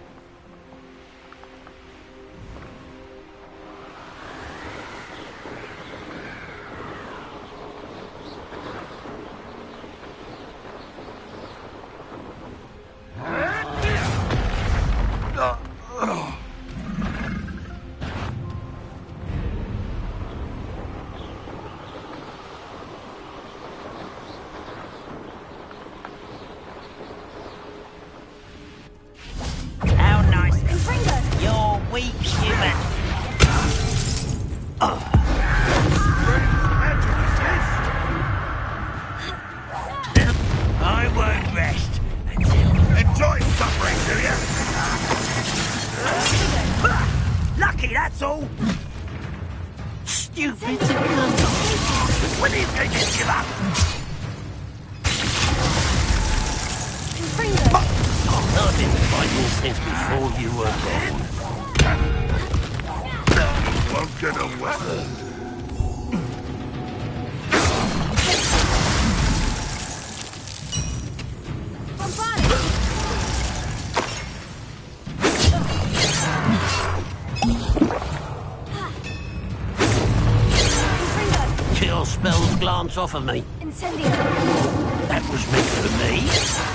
Off of me. Incendio. That was meant for me.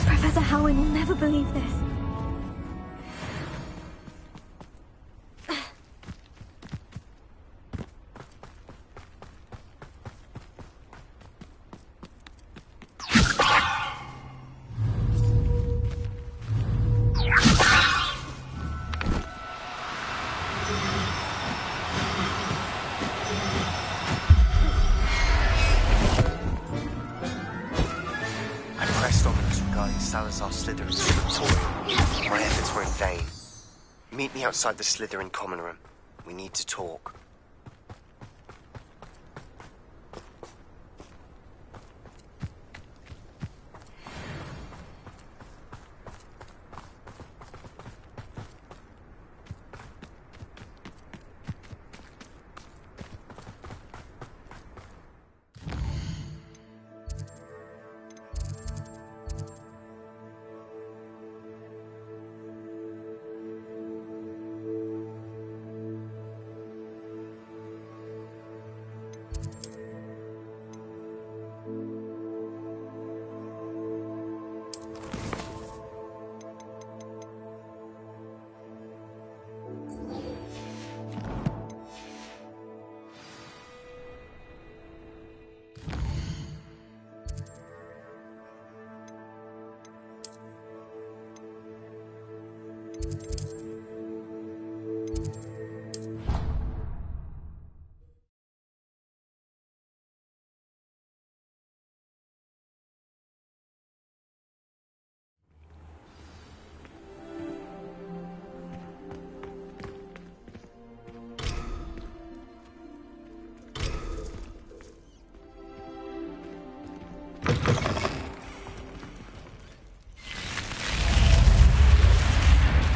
Professor Howin will never believe this. Salazar Slytherin's scriptorium. My efforts were in vain. Meet me outside the Slytherin common room. We need to talk.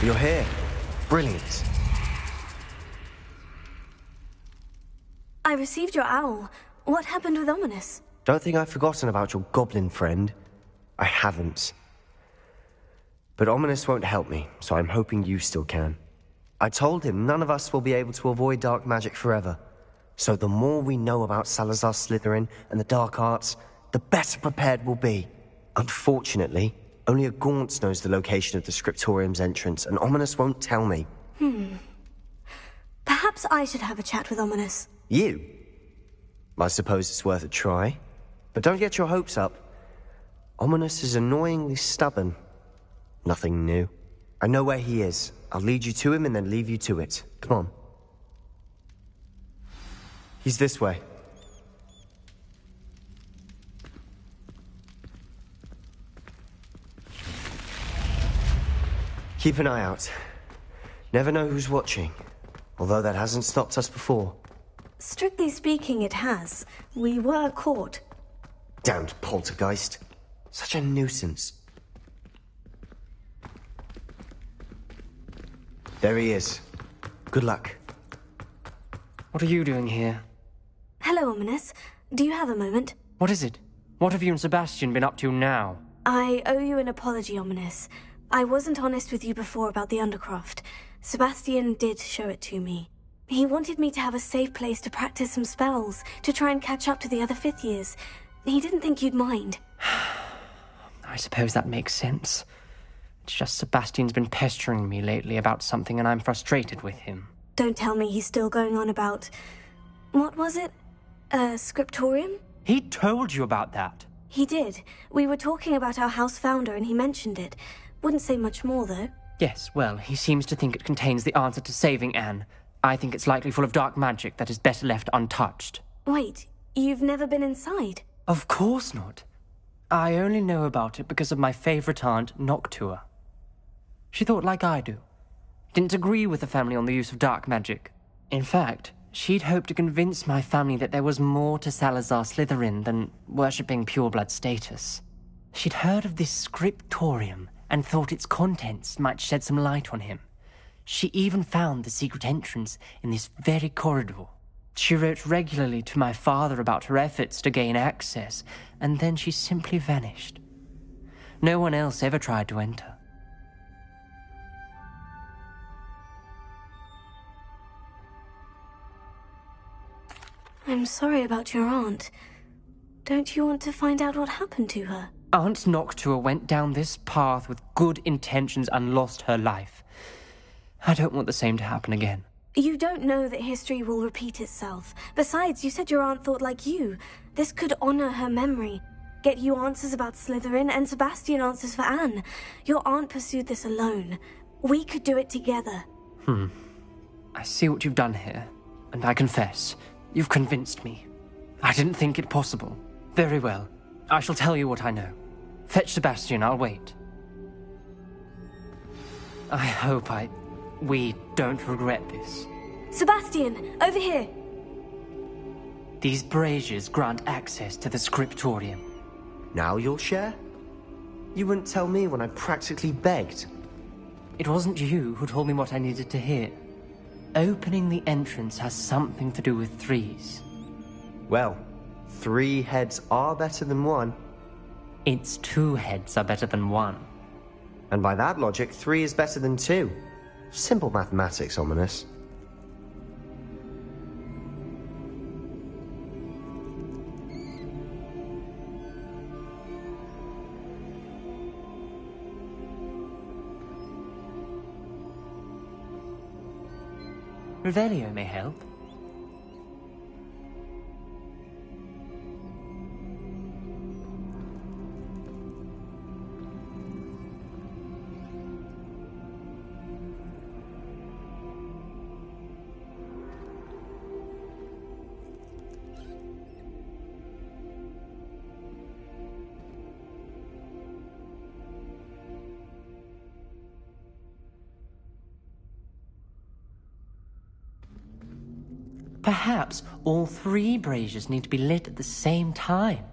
You're here. Brilliant. I received your owl. What happened with Ominous? Don't think I've forgotten about your goblin friend. I haven't. But Ominous won't help me, so I'm hoping you still can. I told him none of us will be able to avoid dark magic forever. So the more we know about Salazar Slytherin and the dark arts, the better prepared we'll be. Unfortunately, only a Gaunt knows the location of the Scriptorium's entrance, and Ominous won't tell me. Perhaps I should have a chat with Ominous. You? I suppose it's worth a try. But don't get your hopes up. Ominous is annoyingly stubborn. Nothing new. I know where he is. I'll lead you to him and then leave you to it. Come on. He's this way. Keep an eye out. Never know who's watching. Although that hasn't stopped us before. Strictly speaking, it has. We were caught. Damned poltergeist. Such a nuisance. There he is. Good luck. What are you doing here? Hello, Ominous. Do you have a moment? What is it? What have you and Sebastian been up to now? I owe you an apology, Ominous. I wasn't honest with you before about the Undercroft. Sebastian did show it to me. He wanted me to have a safe place to practice some spells, to try and catch up to the other fifth years. He didn't think you'd mind. I suppose that makes sense. It's just Sebastian's been pestering me lately about something and I'm frustrated with him. Don't tell me he's still going on about... What was it? Scriptorium? He told you about that? He did. We were talking about our house founder and he mentioned it. Wouldn't say much more, though. Yes, well, he seems to think it contains the answer to saving Anne. I think it's likely full of dark magic that is better left untouched. Wait, you've never been inside? Of course not. I only know about it because of my favorite aunt, Noctua. She thought like I do. Didn't agree with the family on the use of dark magic. In fact, she'd hoped to convince my family that there was more to Salazar Slytherin than worshipping pureblood status. She'd heard of this scriptorium and thought its contents might shed some light on him. She even found the secret entrance in this very corridor. She wrote regularly to my father about her efforts to gain access, and then she simply vanished. No one else ever tried to enter. I'm sorry about your aunt. Don't you want to find out what happened to her? Aunt Noctua went down this path with good intentions and lost her life. I don't want the same to happen again. You don't know that history will repeat itself. Besides, you said your aunt thought like you. This could honor her memory. Get you answers about Slytherin, and Sebastian answers for Anne. Your aunt pursued this alone. We could do it together. I see what you've done here, and I confess, you've convinced me. I didn't think it possible. Very well. I shall tell you what I know. Fetch Sebastian, I'll wait. I hope we don't regret this. Sebastian, over here! These braziers grant access to the scriptorium. Now you'll share? You wouldn't tell me when I practically begged. It wasn't you who told me what I needed to hear. Opening the entrance has something to do with threes. Well, 3 heads are better than 1. It's 2 heads are better than 1. And by that logic, 3 is better than 2. Simple mathematics, Ominous. Revelio may help. Perhaps all 3 braziers need to be lit at the same time.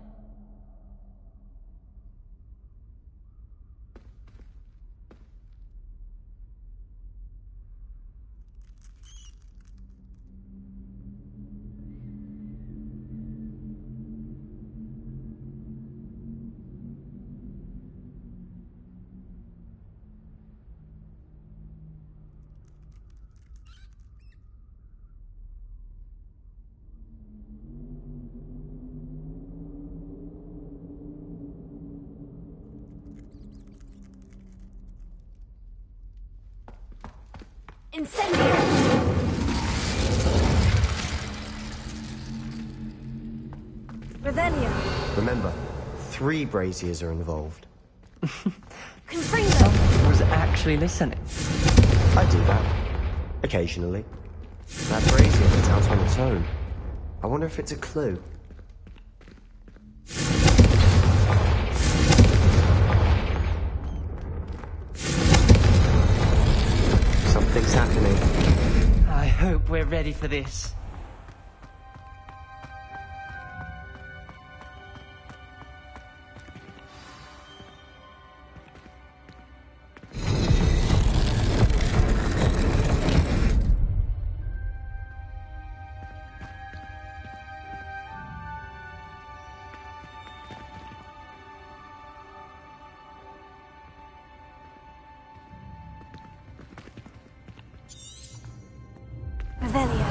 Incendio! Revelio. Remember, 3 braziers are involved. Confringo! Someone was actually listening. I do that. Occasionally. That brazier went out on its own. I wonder if it's a clue. Something's happening. I hope we're ready for this. Revelio.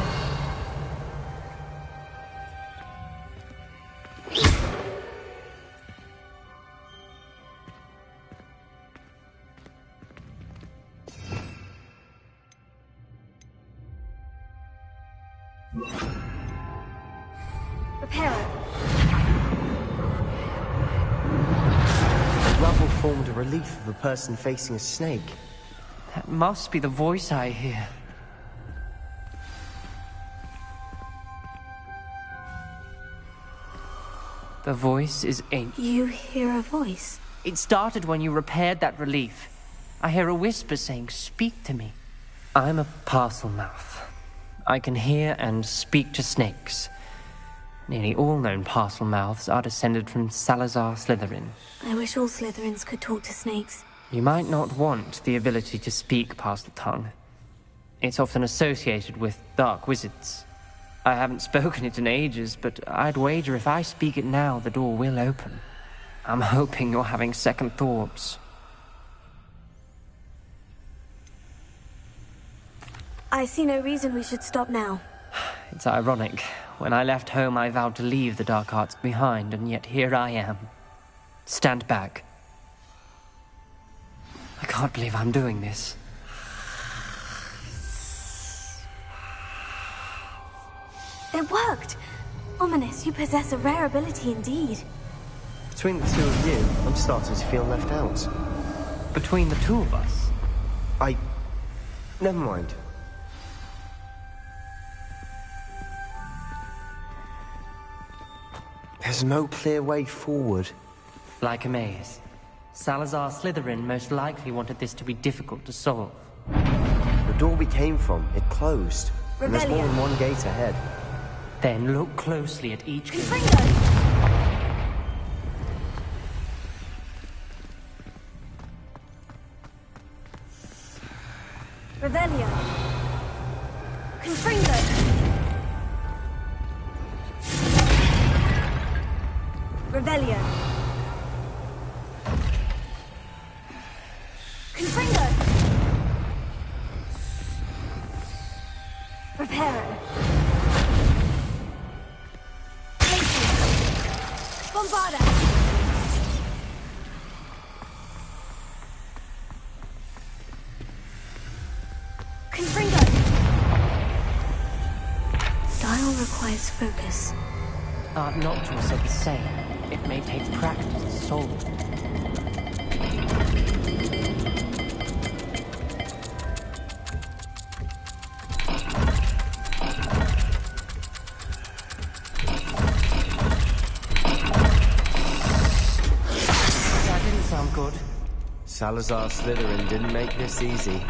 Reparo. The rubble formed a relief of a person facing a snake. That must be the voice I hear. The voice is ancient. You hear a voice? It started when you repaired that relief. I hear a whisper saying, "Speak to me." I'm a parcel mouth. I can hear and speak to snakes. Nearly all known parcel mouths are descended from Salazar Slytherin. I wish all Slytherins could talk to snakes. You might not want the ability to speak parcel tongue. It's often associated with dark wizards. I haven't spoken it in ages, but I'd wager if I speak it now, the door will open. I'm hoping you're having second thoughts. I see no reason we should stop now. It's ironic. When I left home, I vowed to leave the dark arts behind, and yet here I am. Stand back. I can't believe I'm doing this. It worked! Ominous, you possess a rare ability indeed. Between the two of you, I'm starting to feel left out. Between the two of us? Never mind. There's no clear way forward. Like a maze. Salazar Slytherin most likely wanted this to be difficult to solve. The door we came from, it closed. And there's more than one gate ahead. Then look closely at each gate. Revelio. Confringo. Revelio. Confringo. Reparo. Bombarda. Confringo. Dial requires focus. Aunt Noctua said the same. It may take practice to solve. That didn't sound good. Salazar Slytherin didn't make this easy.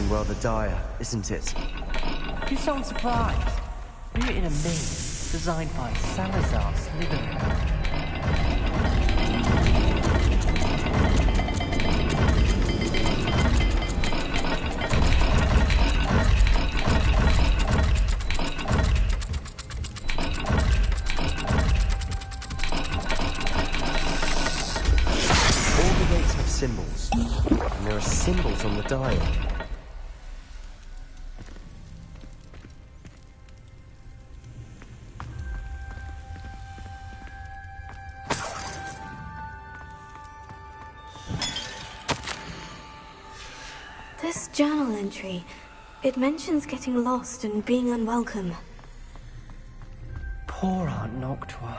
Rather dire, isn't it? You sound surprised. We're in a maze designed by Salazar Slytherin. All the gates have symbols, and there are symbols on the dial. This journal entry, it mentions getting lost and being unwelcome. Poor Aunt Noctua.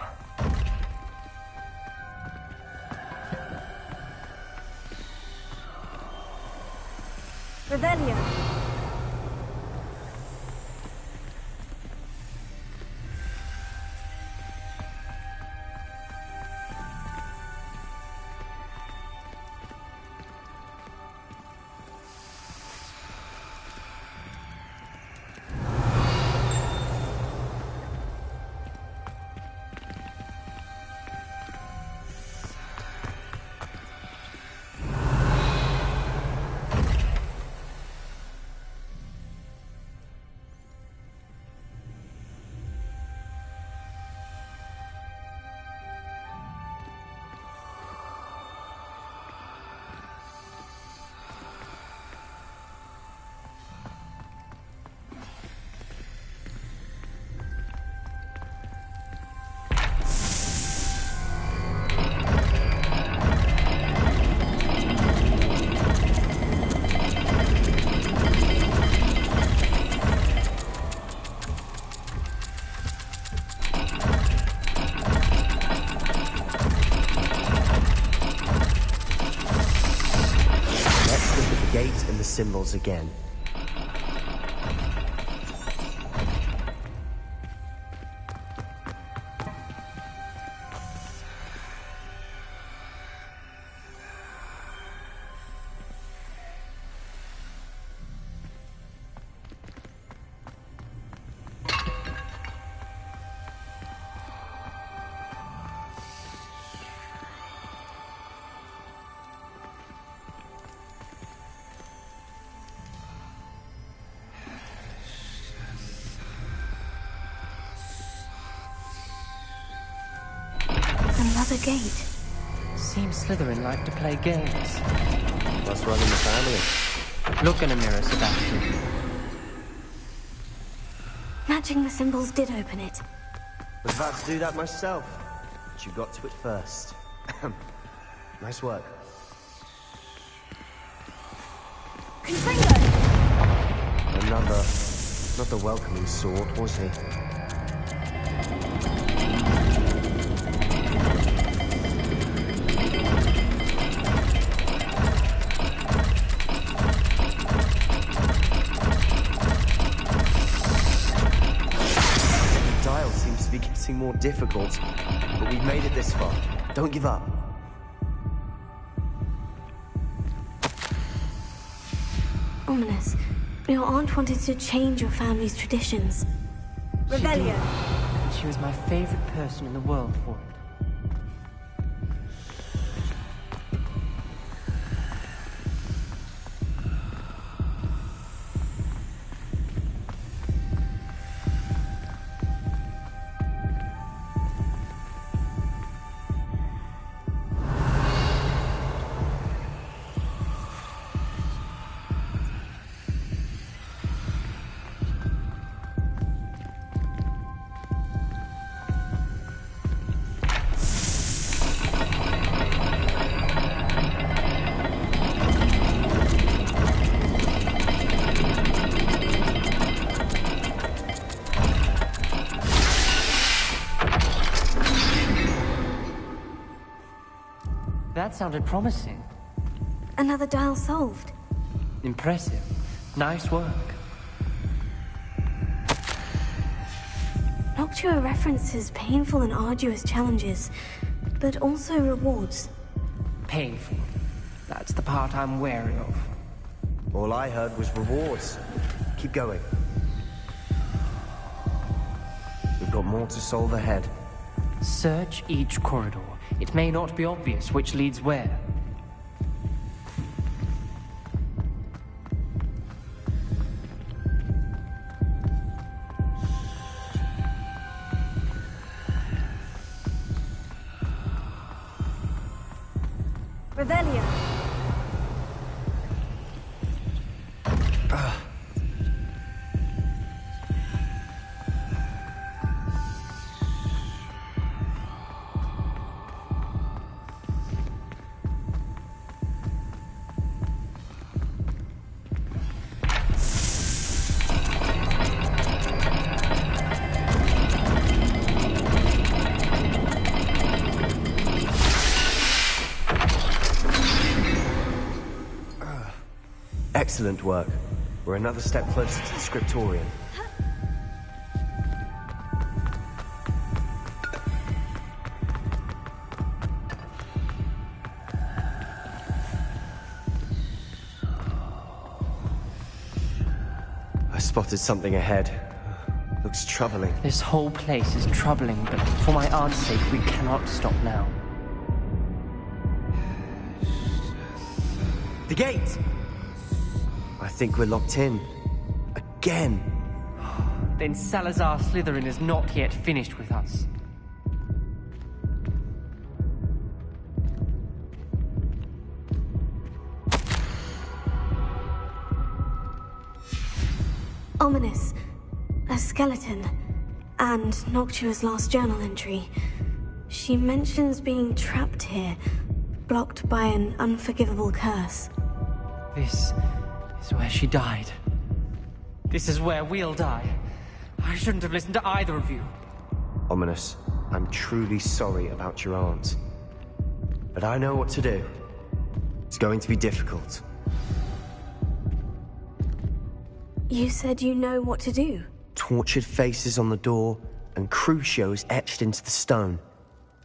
Revelio. Symbols again. Another gate. Seems Slytherin like to play games. Must run in the family. Look in a mirror, Sebastian. Matching the symbols did open it. Was about to do that myself, but you got to it first. Nice work. Another. Not the welcoming sort, was he? The dial seems to be getting more difficult, but we've made it this far. Don't give up. Ominous. Your aunt wanted to change your family's traditions. Rebellion! She was my favorite person in the world for it. That sounded promising. Another dial solved. Impressive. Nice work. Noctua references painful and arduous challenges, but also rewards. Painful. That's the part I'm wary of. All I heard was rewards. Keep going. We've got more to solve ahead. Search each corridor. It may not be obvious which leads where. Revelio. Excellent work. We're another step closer to the scriptorium. I spotted something ahead. Looks troubling. This whole place is troubling, but for my aunt's sake, we cannot stop now. The gate! I think we're locked in. Again! Then Salazar Slytherin is not yet finished with us. Ominous. A skeleton. And Noctua's last journal entry. She mentions being trapped here, blocked by an unforgivable curse. This is where she died. This is where we'll die. I shouldn't have listened to either of you. Ominous, I'm truly sorry about your aunt. But I know what to do. It's going to be difficult. You said you know what to do. Tortured faces on the door and Crucios etched into the stone.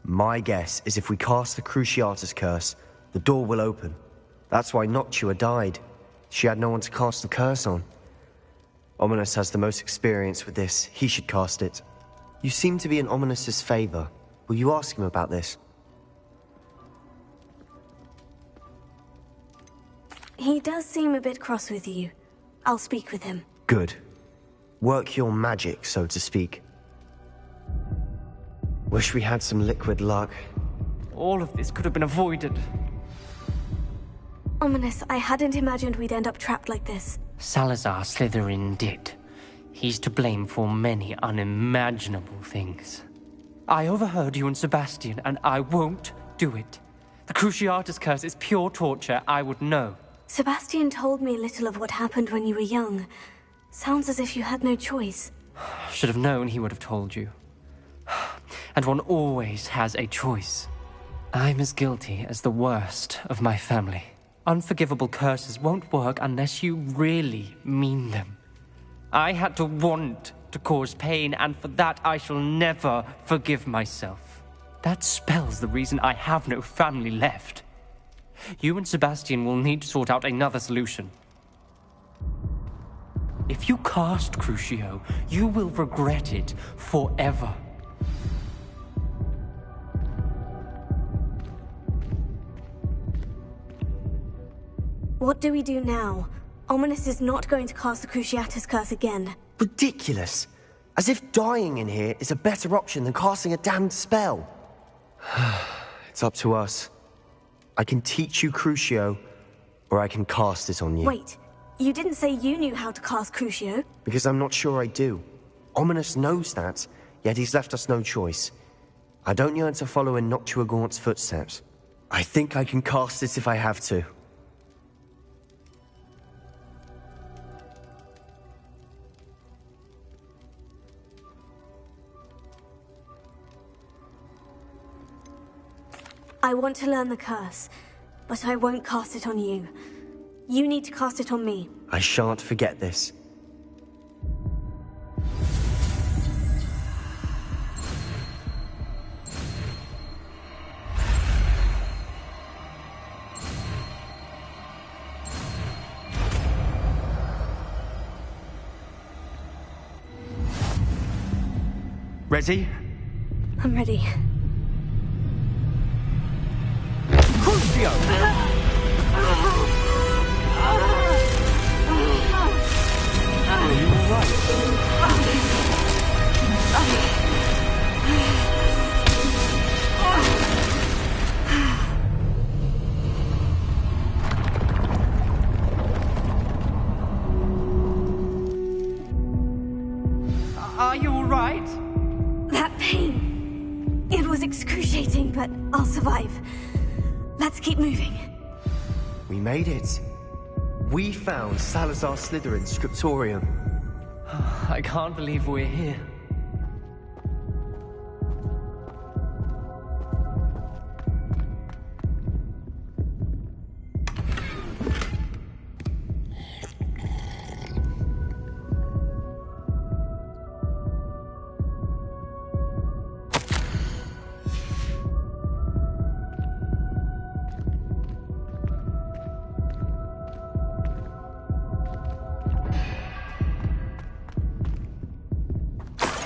My guess is if we cast the Cruciatus curse, the door will open. That's why Noctua died. She had no one to cast the curse on. Ominous has the most experience with this. He should cast it. You seem to be in Ominous's favor. Will you ask him about this? He does seem a bit cross with you. I'll speak with him. Good. Work your magic, so to speak. Wish we had some liquid luck. all of this could have been avoided. Ominous, I hadn't imagined we'd end up trapped like this. Salazar Slytherin did. He's to blame for many unimaginable things. I overheard you and Sebastian, and I won't do it. The Cruciatus curse is pure torture, I would know. Sebastian told me a little of what happened when you were young. Sounds as if you had no choice. Should have known he would have told you. And one always has a choice. I'm as guilty as the worst of my family. Unforgivable curses won't work unless you really mean them. I had to want to cause pain, and for that I shall never forgive myself. That spell's the reason I have no family left. You and Sebastian will need to sort out another solution. If you cast Crucio, you will regret it forever. What do we do now? Ominous is not going to cast the Cruciatus curse again. Ridiculous. As if dying in here is a better option than casting a damned spell. It's up to us. I can teach you Crucio, or I can cast it on you. Wait, you didn't say you knew how to cast Crucio? Because I'm not sure I do. Ominous knows that, yet he's left us no choice. I don't yearn to follow in Noctua Gaunt's footsteps. I think I can cast it if I have to. I want to learn the curse, but I won't cast it on you. You need to cast it on me. I shan't forget this. Ready? I'm ready. Crucio! Are you Are you all right? That pain. It was excruciating, but I'll survive. Let's keep moving. We made it. We found Salazar Slytherin's scriptorium. I can't believe we're here.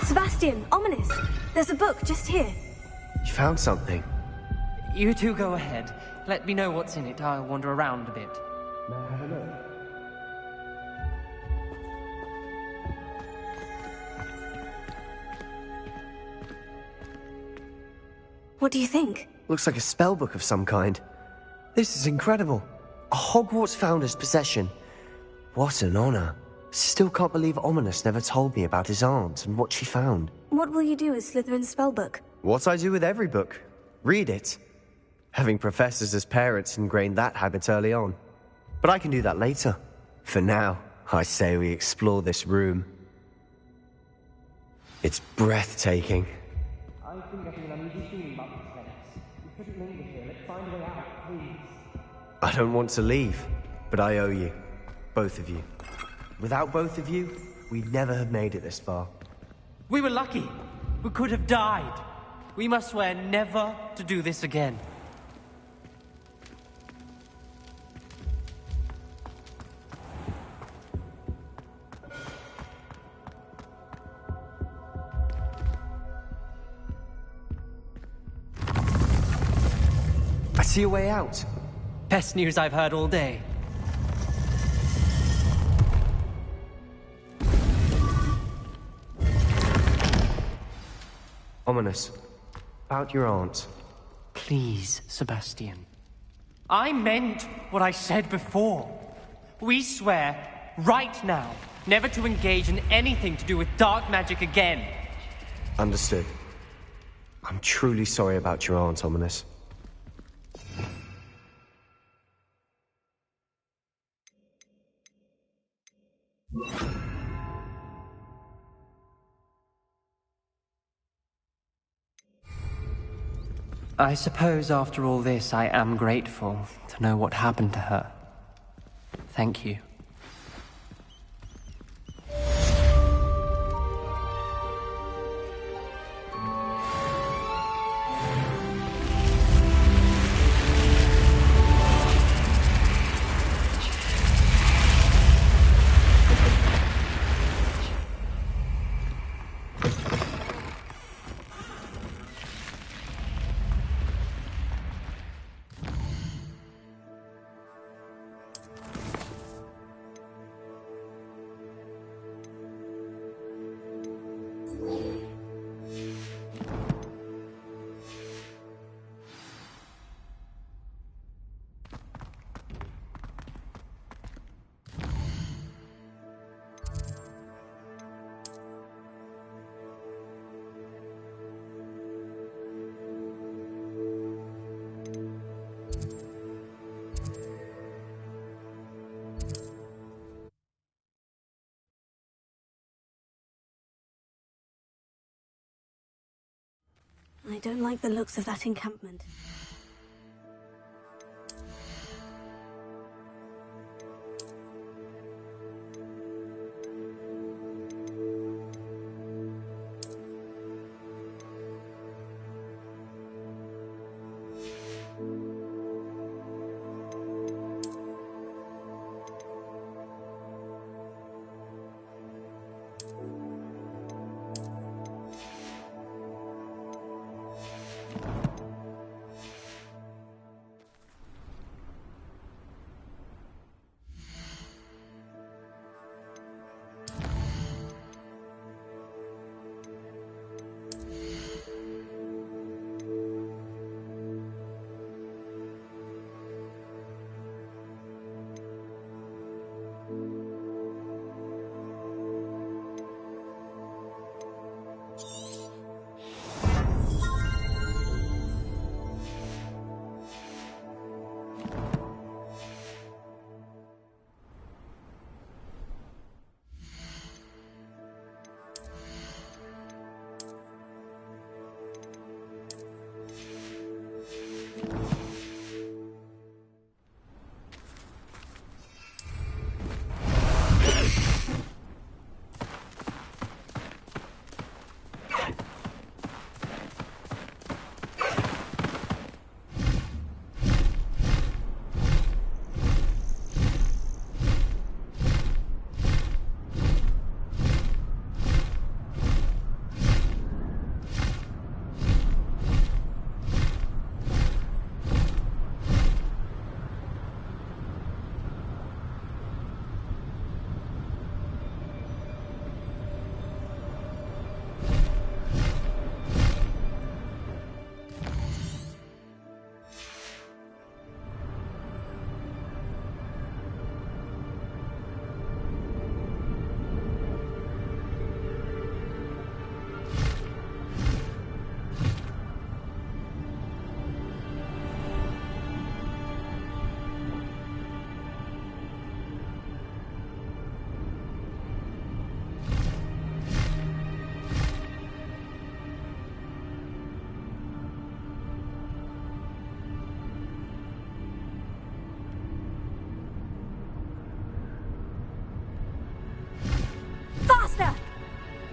Sebastian, Ominous, there's a book just here. You found something? You two go ahead. Let me know what's in it. I'll wander around a bit. May I have a look? What do you think? Looks like a spellbook of some kind. This is incredible. A Hogwarts founder's possession. What an honor. Still can't believe Ominous never told me about his aunt and what she found. What will you do with Slytherin's spellbook? What I do with every book. Read it. Having professors as parents ingrained that habit early on. But I can do that later. For now, I say we explore this room. It's breathtaking. I think I feel uneasy feeling about this place. We couldn't linger here. Let's find a way out, please. I don't want to leave, but I owe you. Both of you. Without both of you, we'd never have made it this far. We were lucky. We could have died. We must swear never to do this again. I see a way out. Best news I've heard all day. Ominous. About your aunt. Please, Sebastian. I meant what I said before. We swear, right now, never to engage in anything to do with dark magic again. Understood. I'm truly sorry about your aunt, Ominous. I suppose after all this, I am grateful to know what happened to her. Thank you. I don't like the looks of that encampment.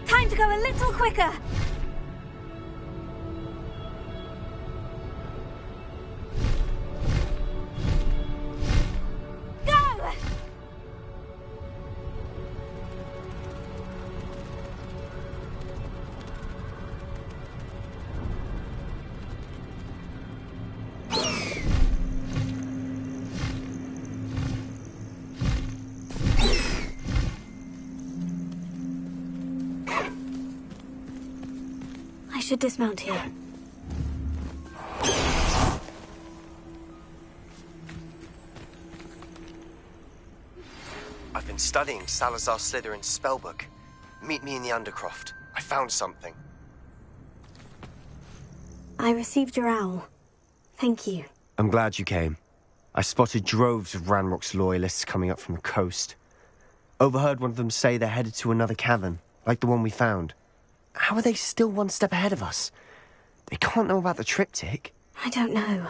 Time to go a little quicker! Go! I should dismount here. been studying Salazar Slytherin's spellbook. Meet me in the Undercroft. I found something. I received your owl. Thank you. I'm glad you came. I spotted droves of Ranrock's loyalists coming up from the coast. Overheard one of them say they're headed to another cavern, like the one we found. How are they still one step ahead of us? They can't know about the triptych. I don't know.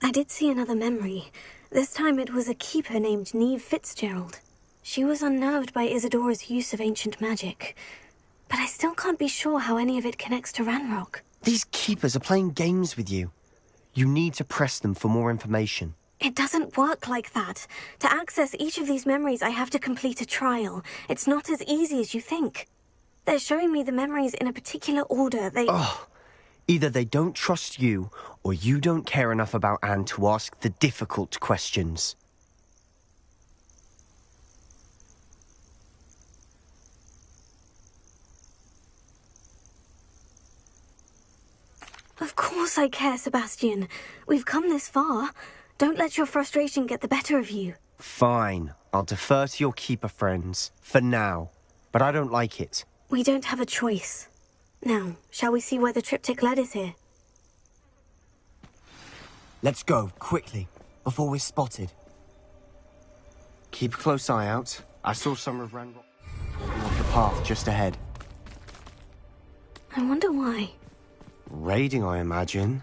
I did see another memory. This time it was a keeper named Neve Fitzgerald. She was unnerved by Isadora's use of ancient magic. But I still can't be sure how any of it connects to Ranrock. These keepers are playing games with you. You need to press them for more information. It doesn't work like that. To access each of these memories, I have to complete a trial. It's not as easy as you think. They're showing me the memories in a particular order. Oh, either they don't trust you, or you don't care enough about Anne to ask the difficult questions. Of course I care, Sebastian. We've come this far. Don't let your frustration get the better of you. Fine. I'll defer to your keeper friends. For now. But I don't like it. We don't have a choice. Now, shall we see where the triptych led us here? Let's go, quickly, before we're spotted. Keep a close eye out. I saw some of Ranrock off the path just ahead. I wonder why. Raiding, I imagine.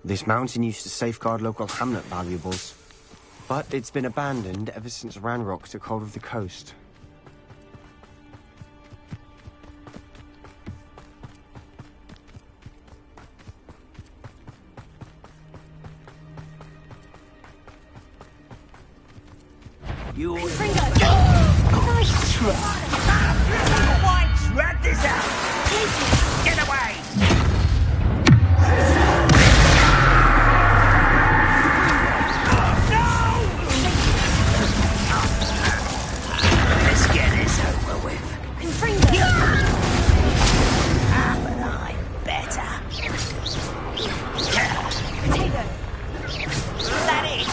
This mountain used to safeguard local hamlet valuables. But it's been abandoned ever since Ranrock took hold of the coast. You nice try. White, rat this out. Get away. Let's get this over with. But I'm better. Potato. That is.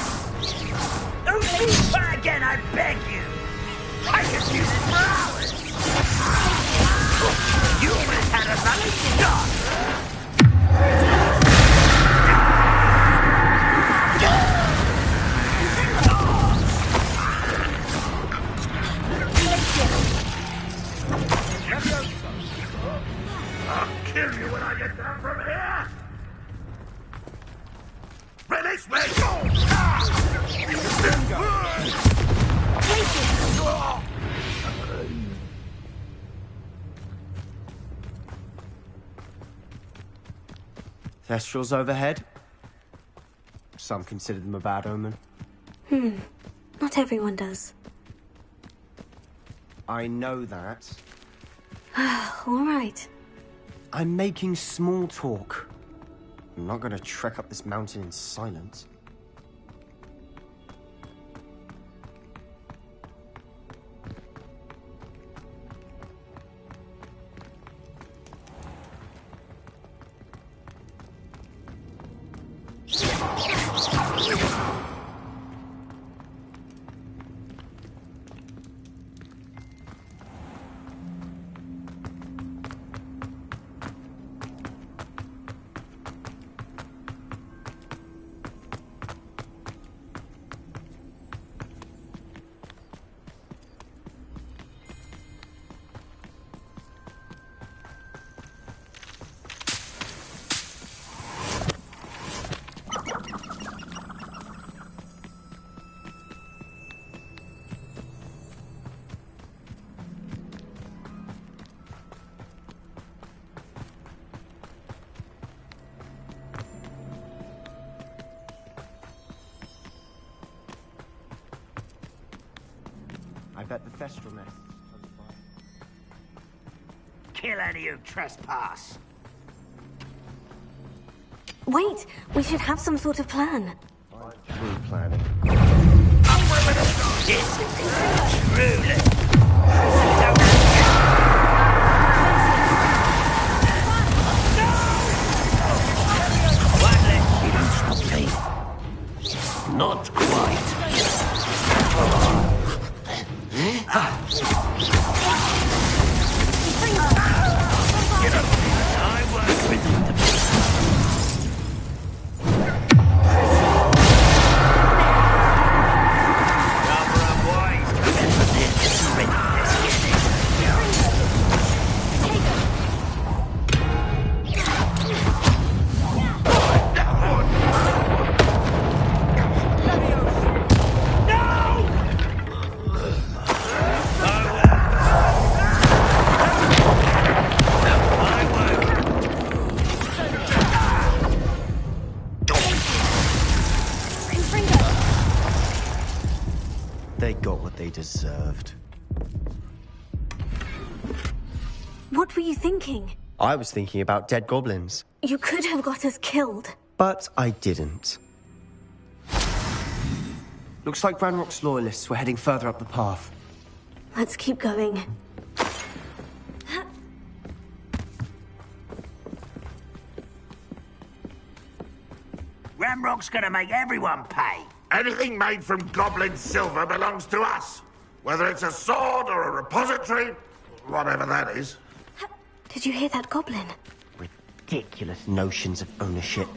Try again, I beg you. I could use it for hours. You must have a running start. I'll kill you when I get down from here. Release me! Thestrals overhead. Some consider them a bad omen. Not everyone does. I know that. All right. I'm making small talk. I'm not gonna trek up this mountain in silence. I bet the Thestral nest is close by. Kill any who trespass. Wait, we should have some sort of plan. Through planning. This is truly. Not quite. They got what they deserved. What were you thinking? I was thinking about dead goblins. You could have got us killed. But I didn't. Looks like Ranrock's loyalists were heading further up the path. Let's keep going. Ranrock's gonna make everyone pay. Anything made from goblin silver belongs to us. Whether it's a sword or a repository, whatever that is. Did you hear that goblin? Ridiculous notions of ownership.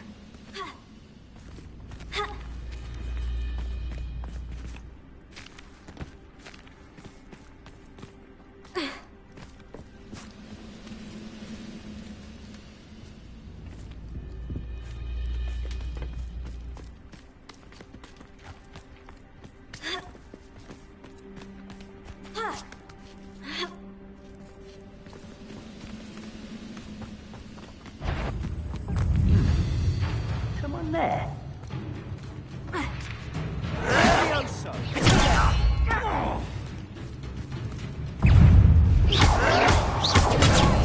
Someone there.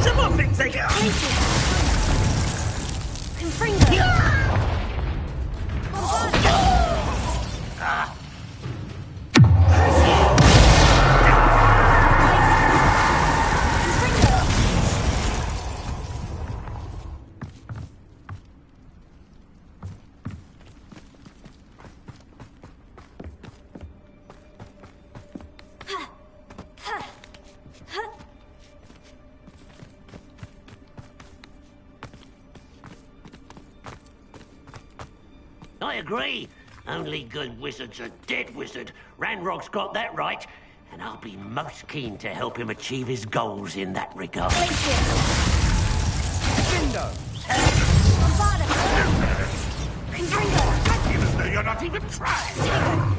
Someone thinks they can. I agree. Only good wizard's a dead wizard. Ranrock's got that right, and I'll be most keen to help him achieve his goals in that regard. Even though you're not even trying.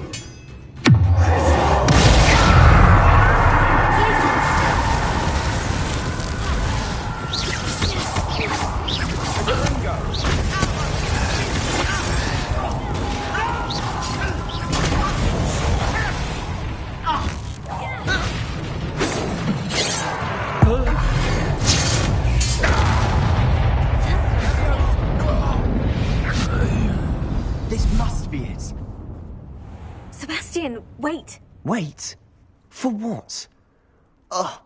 This must be it. Sebastian, wait. Wait? For what? Ugh,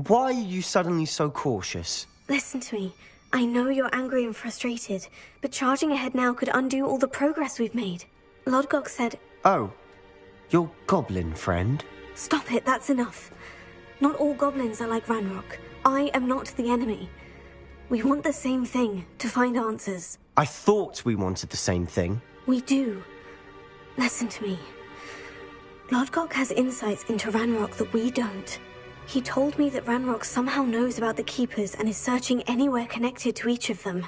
why are you suddenly so cautious? Listen to me. I know you're angry and frustrated, but charging ahead now could undo all the progress we've made. Lodgok said... Oh, your goblin friend? Stop it, that's enough. Not all goblins are like Ranrock. I am not the enemy. We want the same thing, to find answers. I thought we wanted the same thing. We do. Listen to me. Lodgok has insights into Ranrock that we don't. He told me that Ranrock somehow knows about the Keepers and is searching anywhere connected to each of them.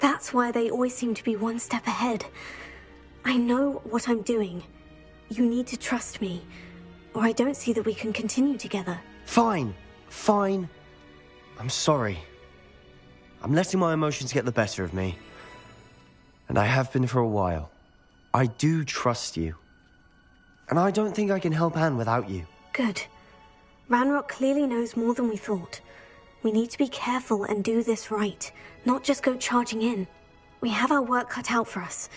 That's why they always seem to be one step ahead. I know what I'm doing. You need to trust me, or I don't see that we can continue together. Fine. Fine. I'm sorry. I'm letting my emotions get the better of me. And I have been for a while. I do trust you. And I don't think I can help Anne without you. Good. Ranrock clearly knows more than we thought. We need to be careful and do this right, not just go charging in. We have our work cut out for us.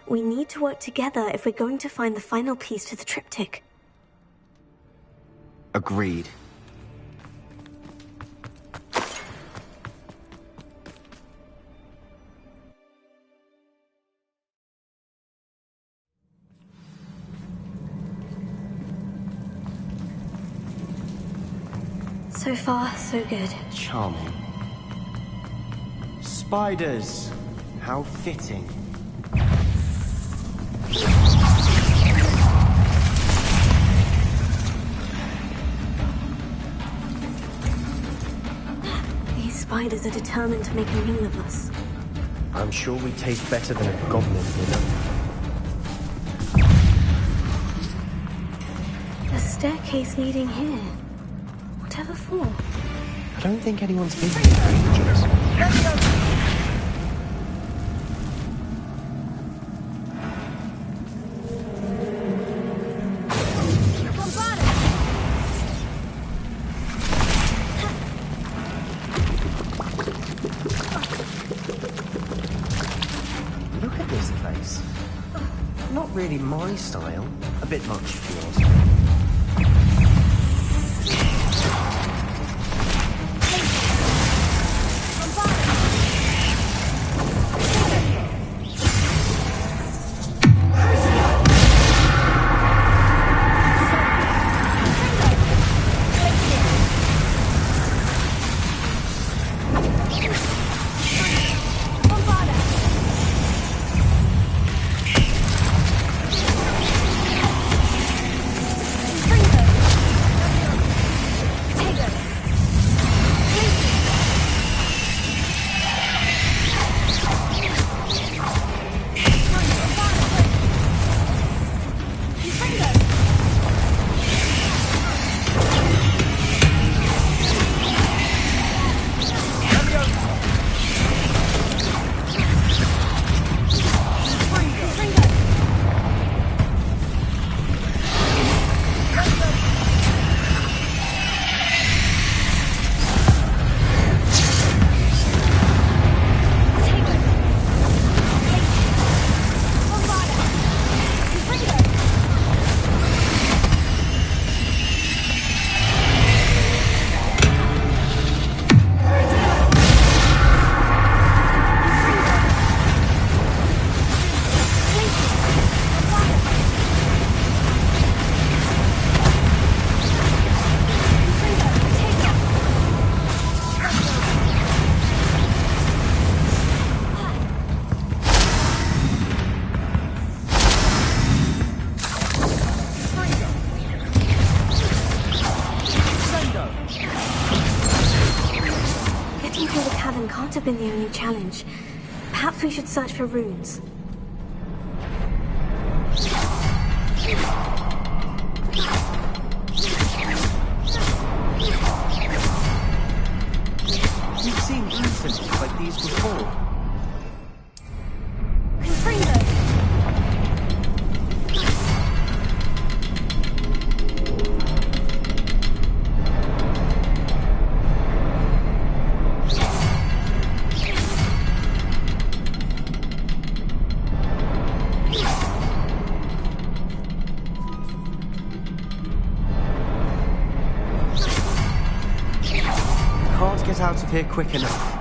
We need to work together if we're going to find the final piece to the triptych. Agreed. So far, so good. Charming. Spiders. How fitting. These spiders are determined to make a meal of us. I'm sure we taste better than a goblin dinner. The staircase leading here. Whatever for? I don't think anyone's been here for ages. Bombard Look at this place. Not really my style. A bit much for yours. Can't have been the only challenge. Perhaps we should search for runes. We've seen rune symbols like these before. Get out of here quick enough.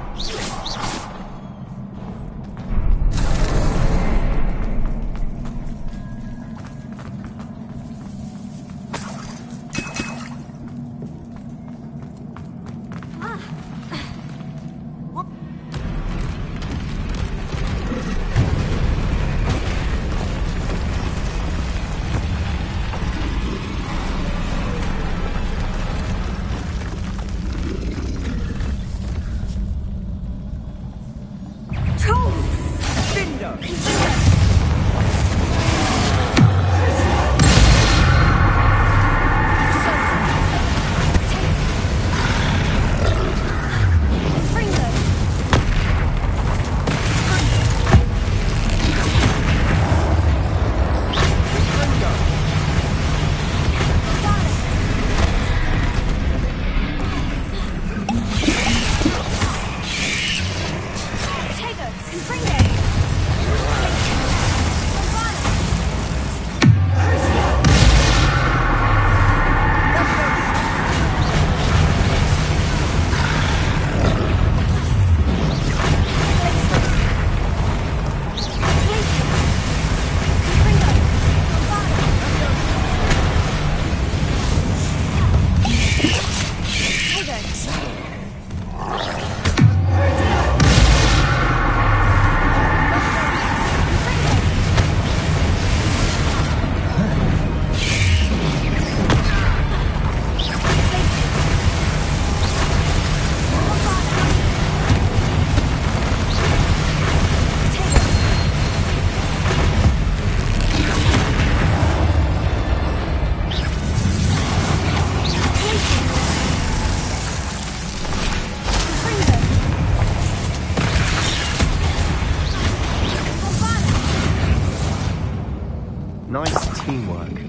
Nice teamwork.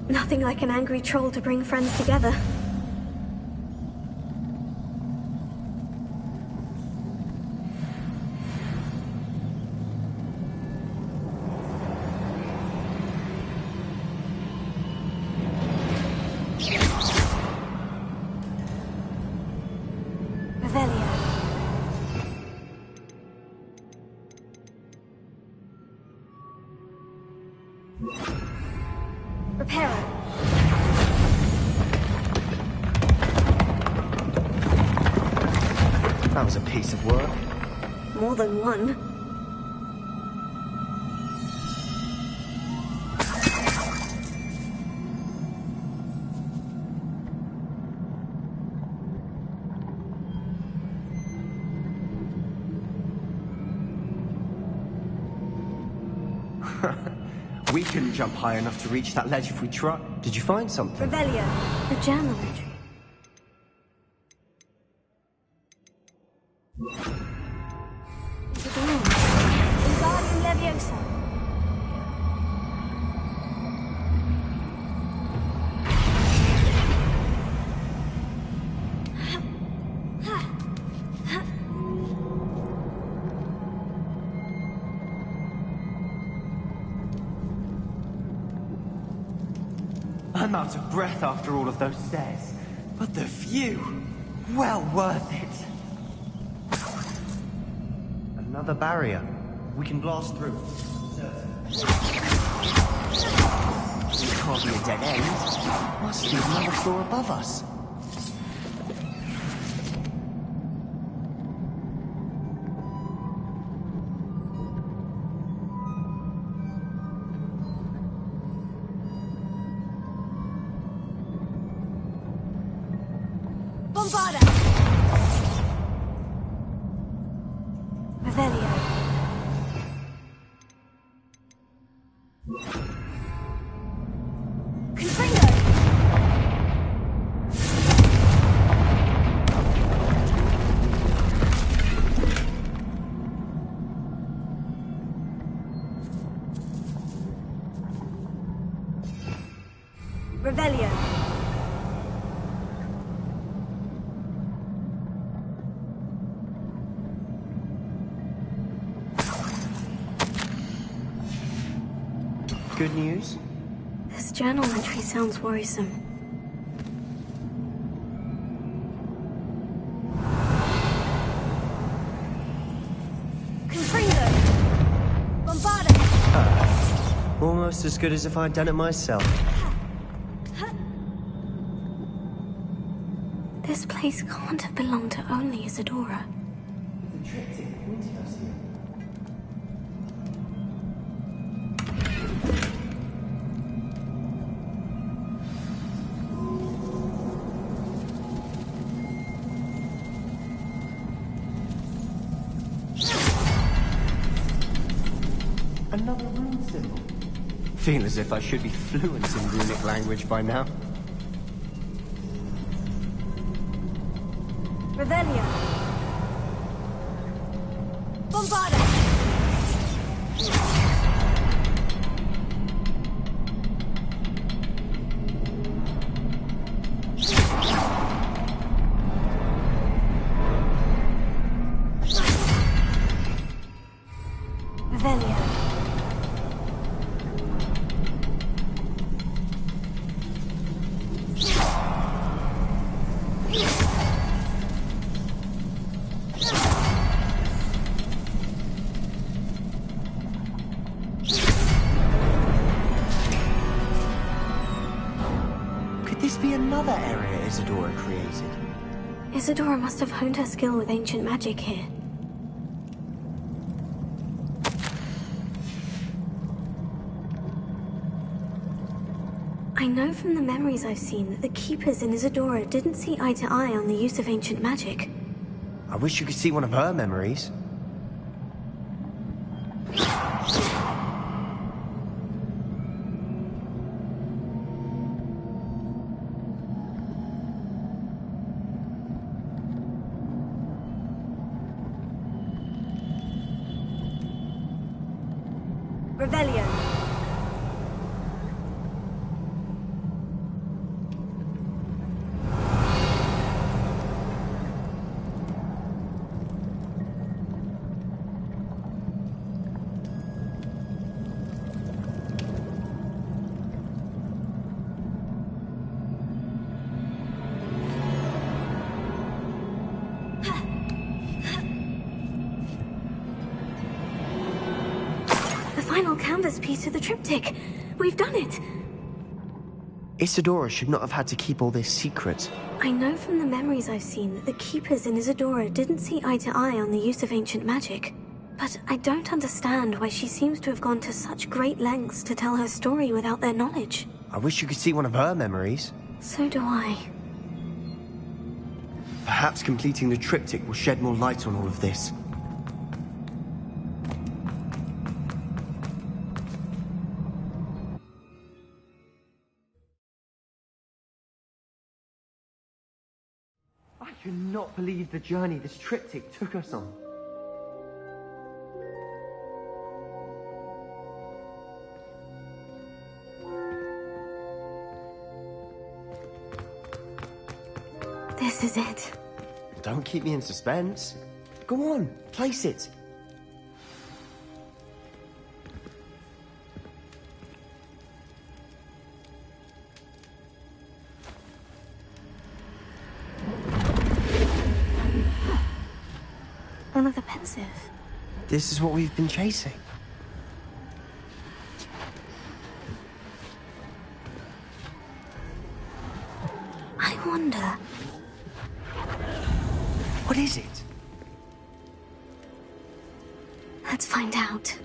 Nothing like an angry troll to bring friends together. Reparo. That was a piece of work. More than one. We couldn't jump high enough to reach that ledge if we tried. Did you find something? Revelio. The journal entry. Wingardium Leviosa. I'm out of breath after all of those stairs. But the view, well worth it. Another barrier. We can blast through. It can't be a dead end. Must be another floor above us. Bombarda! Revelio. Confringo! Revelio. Good news? This journal entry sounds worrisome. Confringo! Bombarda! Almost as good as if I'd done it myself. This place can't have belonged to only Isadora. The triptych pointed us here. Another rune symbol. Feel as if I should be fluent in runic language by now. Revelio. Bombarda! Revelio. Could this be another area Isadora created? Isadora must have honed her skill with ancient magic here. I know from the memories I've seen that the Keepers in Isadora didn't see eye to eye on the use of ancient magic. I wish you could see one of her memories. Revelio. The final canvas piece of the triptych. We've done it! Isadora should not have had to keep all this secret. I know from the memories I've seen that the Keepers in Isadora didn't see eye to eye on the use of ancient magic. But I don't understand why she seems to have gone to such great lengths to tell her story without their knowledge. I wish you could see one of her memories. So do I. Perhaps completing the triptych will shed more light on all of this. I cannot believe the journey this triptych took us on. This is it. Don't keep me in suspense. Go on, place it. One of the pensive. This is what we've been chasing. I wonder... What is it? Let's find out.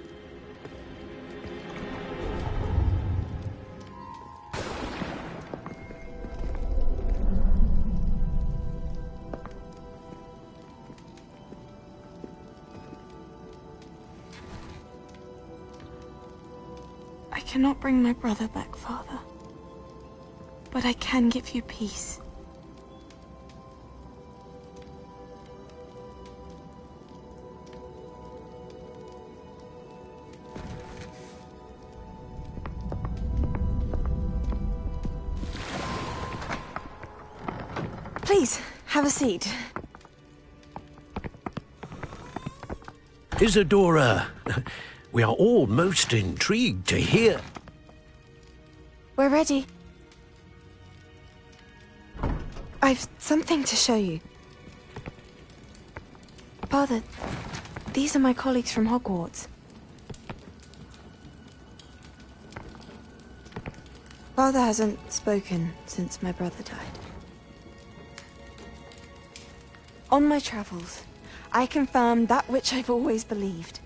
I cannot bring my brother back, Father. But I can give you peace. Please, have a seat. Isadora, we are all most intrigued to hear. We're ready. I've something to show you. Father, these are my colleagues from Hogwarts. Father hasn't spoken since my brother died. On my travels, I confirmed that which I've always believed.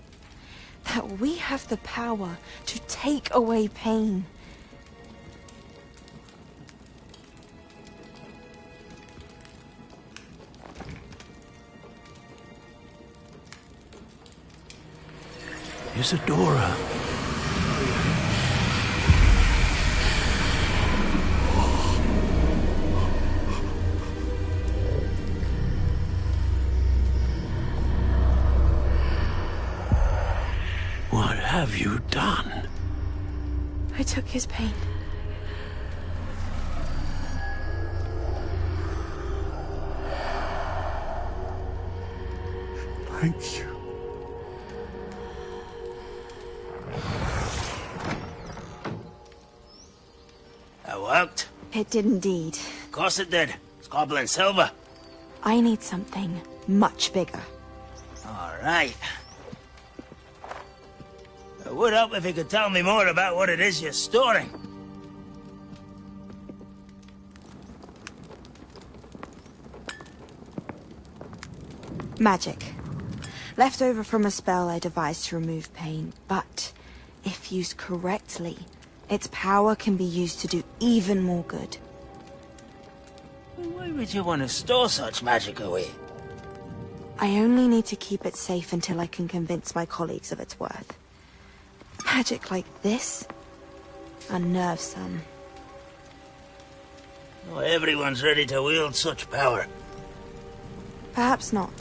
That we have the power to take away pain. Isadora. What have you done? I took his pain. Thank you. That worked? It did indeed. Of course it did. It's goblin silver. I need something much bigger. All right. It would help if you could tell me more about what it is you're storing. Magic. Left over from a spell I devised to remove pain, but if used correctly, its power can be used to do even more good. Why would you want to store such magic away? I only need to keep it safe until I can convince my colleagues of its worth. Magic like this unnerves some. Not everyone's ready to wield such power. Perhaps not.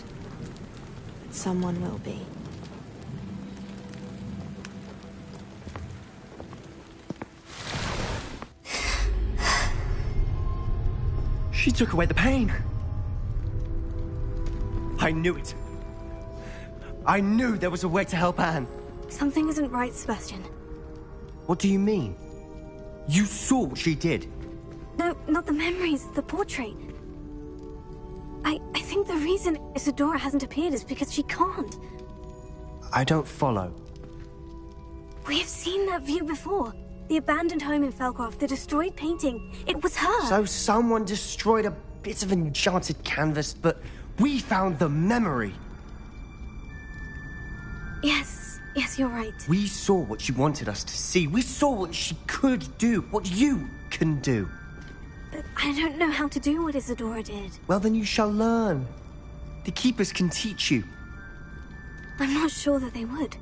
But someone will be. She took away the pain. I knew it. I knew there was a way to help Anne. Something isn't right, Sebastian. What do you mean? You saw what she did. No, not the memories, the portrait. I think the reason Isadora hasn't appeared is because she can't. I don't follow. We have seen that view before. The abandoned home in Felcroft, the destroyed painting. It was her. So someone destroyed a bit of enchanted canvas, but we found the memory. Yes, you're right. We saw what she wanted us to see. We saw what she could do, what you can do. But I don't know how to do what Isadora did. Well, then you shall learn. The Keepers can teach you. I'm not sure that they would.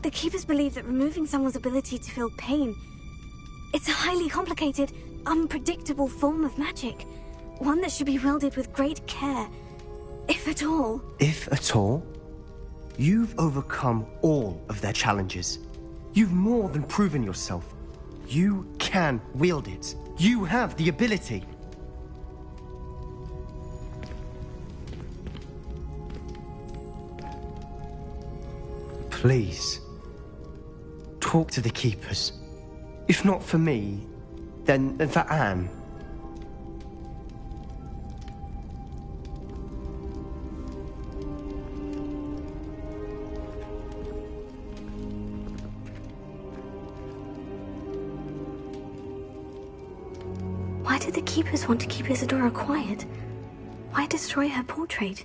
The Keepers believe that removing someone's ability to feel pain, it's a highly complicated, unpredictable form of magic. One that should be wielded with great care, if at all. If at all? You've overcome all of their challenges. You've more than proven yourself. You can wield it. You have the ability. Please, talk to the Keepers. If not for me, then for Anne. Why did the Keepers want to keep Isadora quiet? Why destroy her portrait?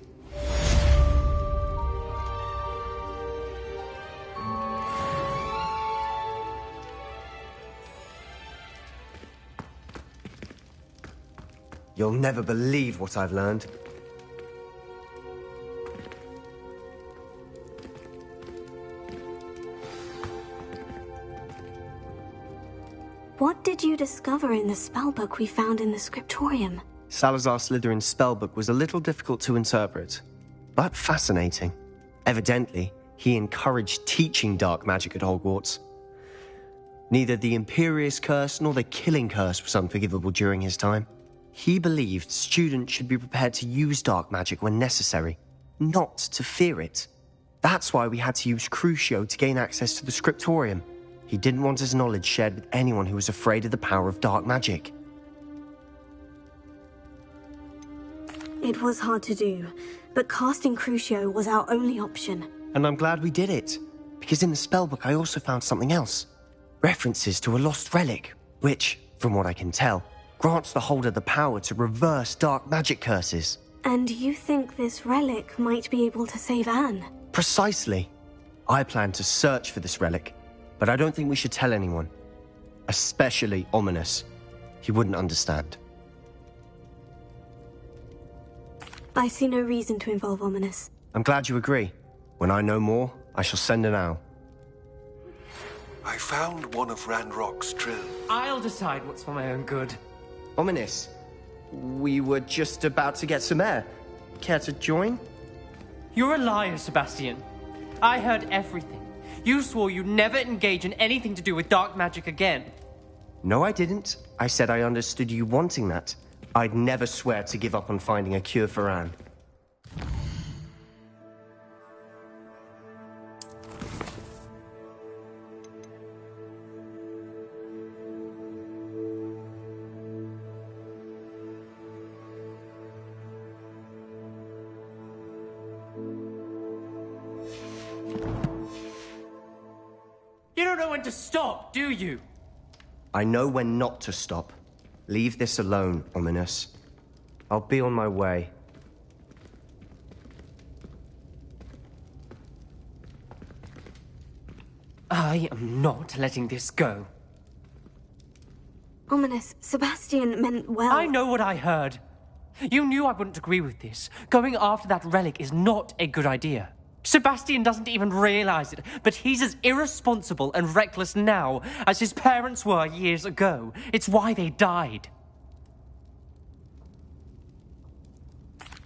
You'll never believe what I've learned. What did you discover in the spellbook we found in the scriptorium? Salazar Slytherin's spellbook was a little difficult to interpret, but fascinating. Evidently, he encouraged teaching dark magic at Hogwarts. Neither the Imperious Curse nor the Killing Curse was unforgivable during his time. He believed students should be prepared to use dark magic when necessary, not to fear it. That's why we had to use Crucio to gain access to the scriptorium. He didn't want his knowledge shared with anyone who was afraid of the power of dark magic. It was hard to do, but casting Crucio was our only option. And I'm glad we did it, because in the spellbook I also found something else. References to a lost relic, which, from what I can tell, grants the holder the power to reverse dark magic curses. And you think this relic might be able to save Anne? Precisely. I plan to search for this relic, but I don't think we should tell anyone. Especially Ominous. He wouldn't understand. I see no reason to involve Ominous. I'm glad you agree. When I know more, I shall send an owl. I found one of Ranrock's drills. I'll decide what's for my own good. Ominous, we were just about to get some air. Care to join? You're a liar, Sebastian. I heard everything. You swore you'd never engage in anything to do with dark magic again. No, I didn't. I said I understood you wanting that. I'd never swear to give up on finding a cure for Anne. You don't know when to stop, do you? I know when not to stop. Leave this alone, Ominous. I'll be on my way. I am not letting this go. Ominous, Sebastian meant well. I know what I heard. You knew I wouldn't agree with this. Going after that relic is not a good idea. Sebastian doesn't even realize it, but he's as irresponsible and reckless now as his parents were years ago. It's why they died.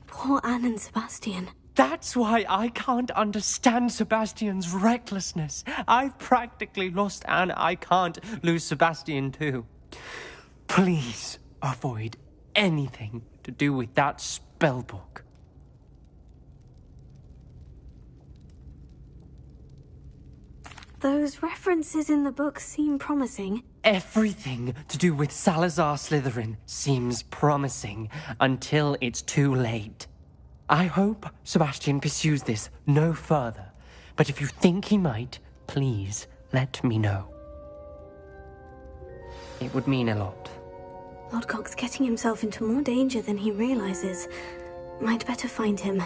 Poor Anne and Sebastian. That's why I can't understand Sebastian's recklessness. I've practically lost Anne. I can't lose Sebastian too. Please avoid anything to do with that spellbook. Those references in the book seem promising. Everything to do with Salazar Slytherin seems promising until it's too late. I hope Sebastian pursues this no further, but if you think he might, please let me know. It would mean a lot. Lodgok's getting himself into more danger than he realizes. Might better find him.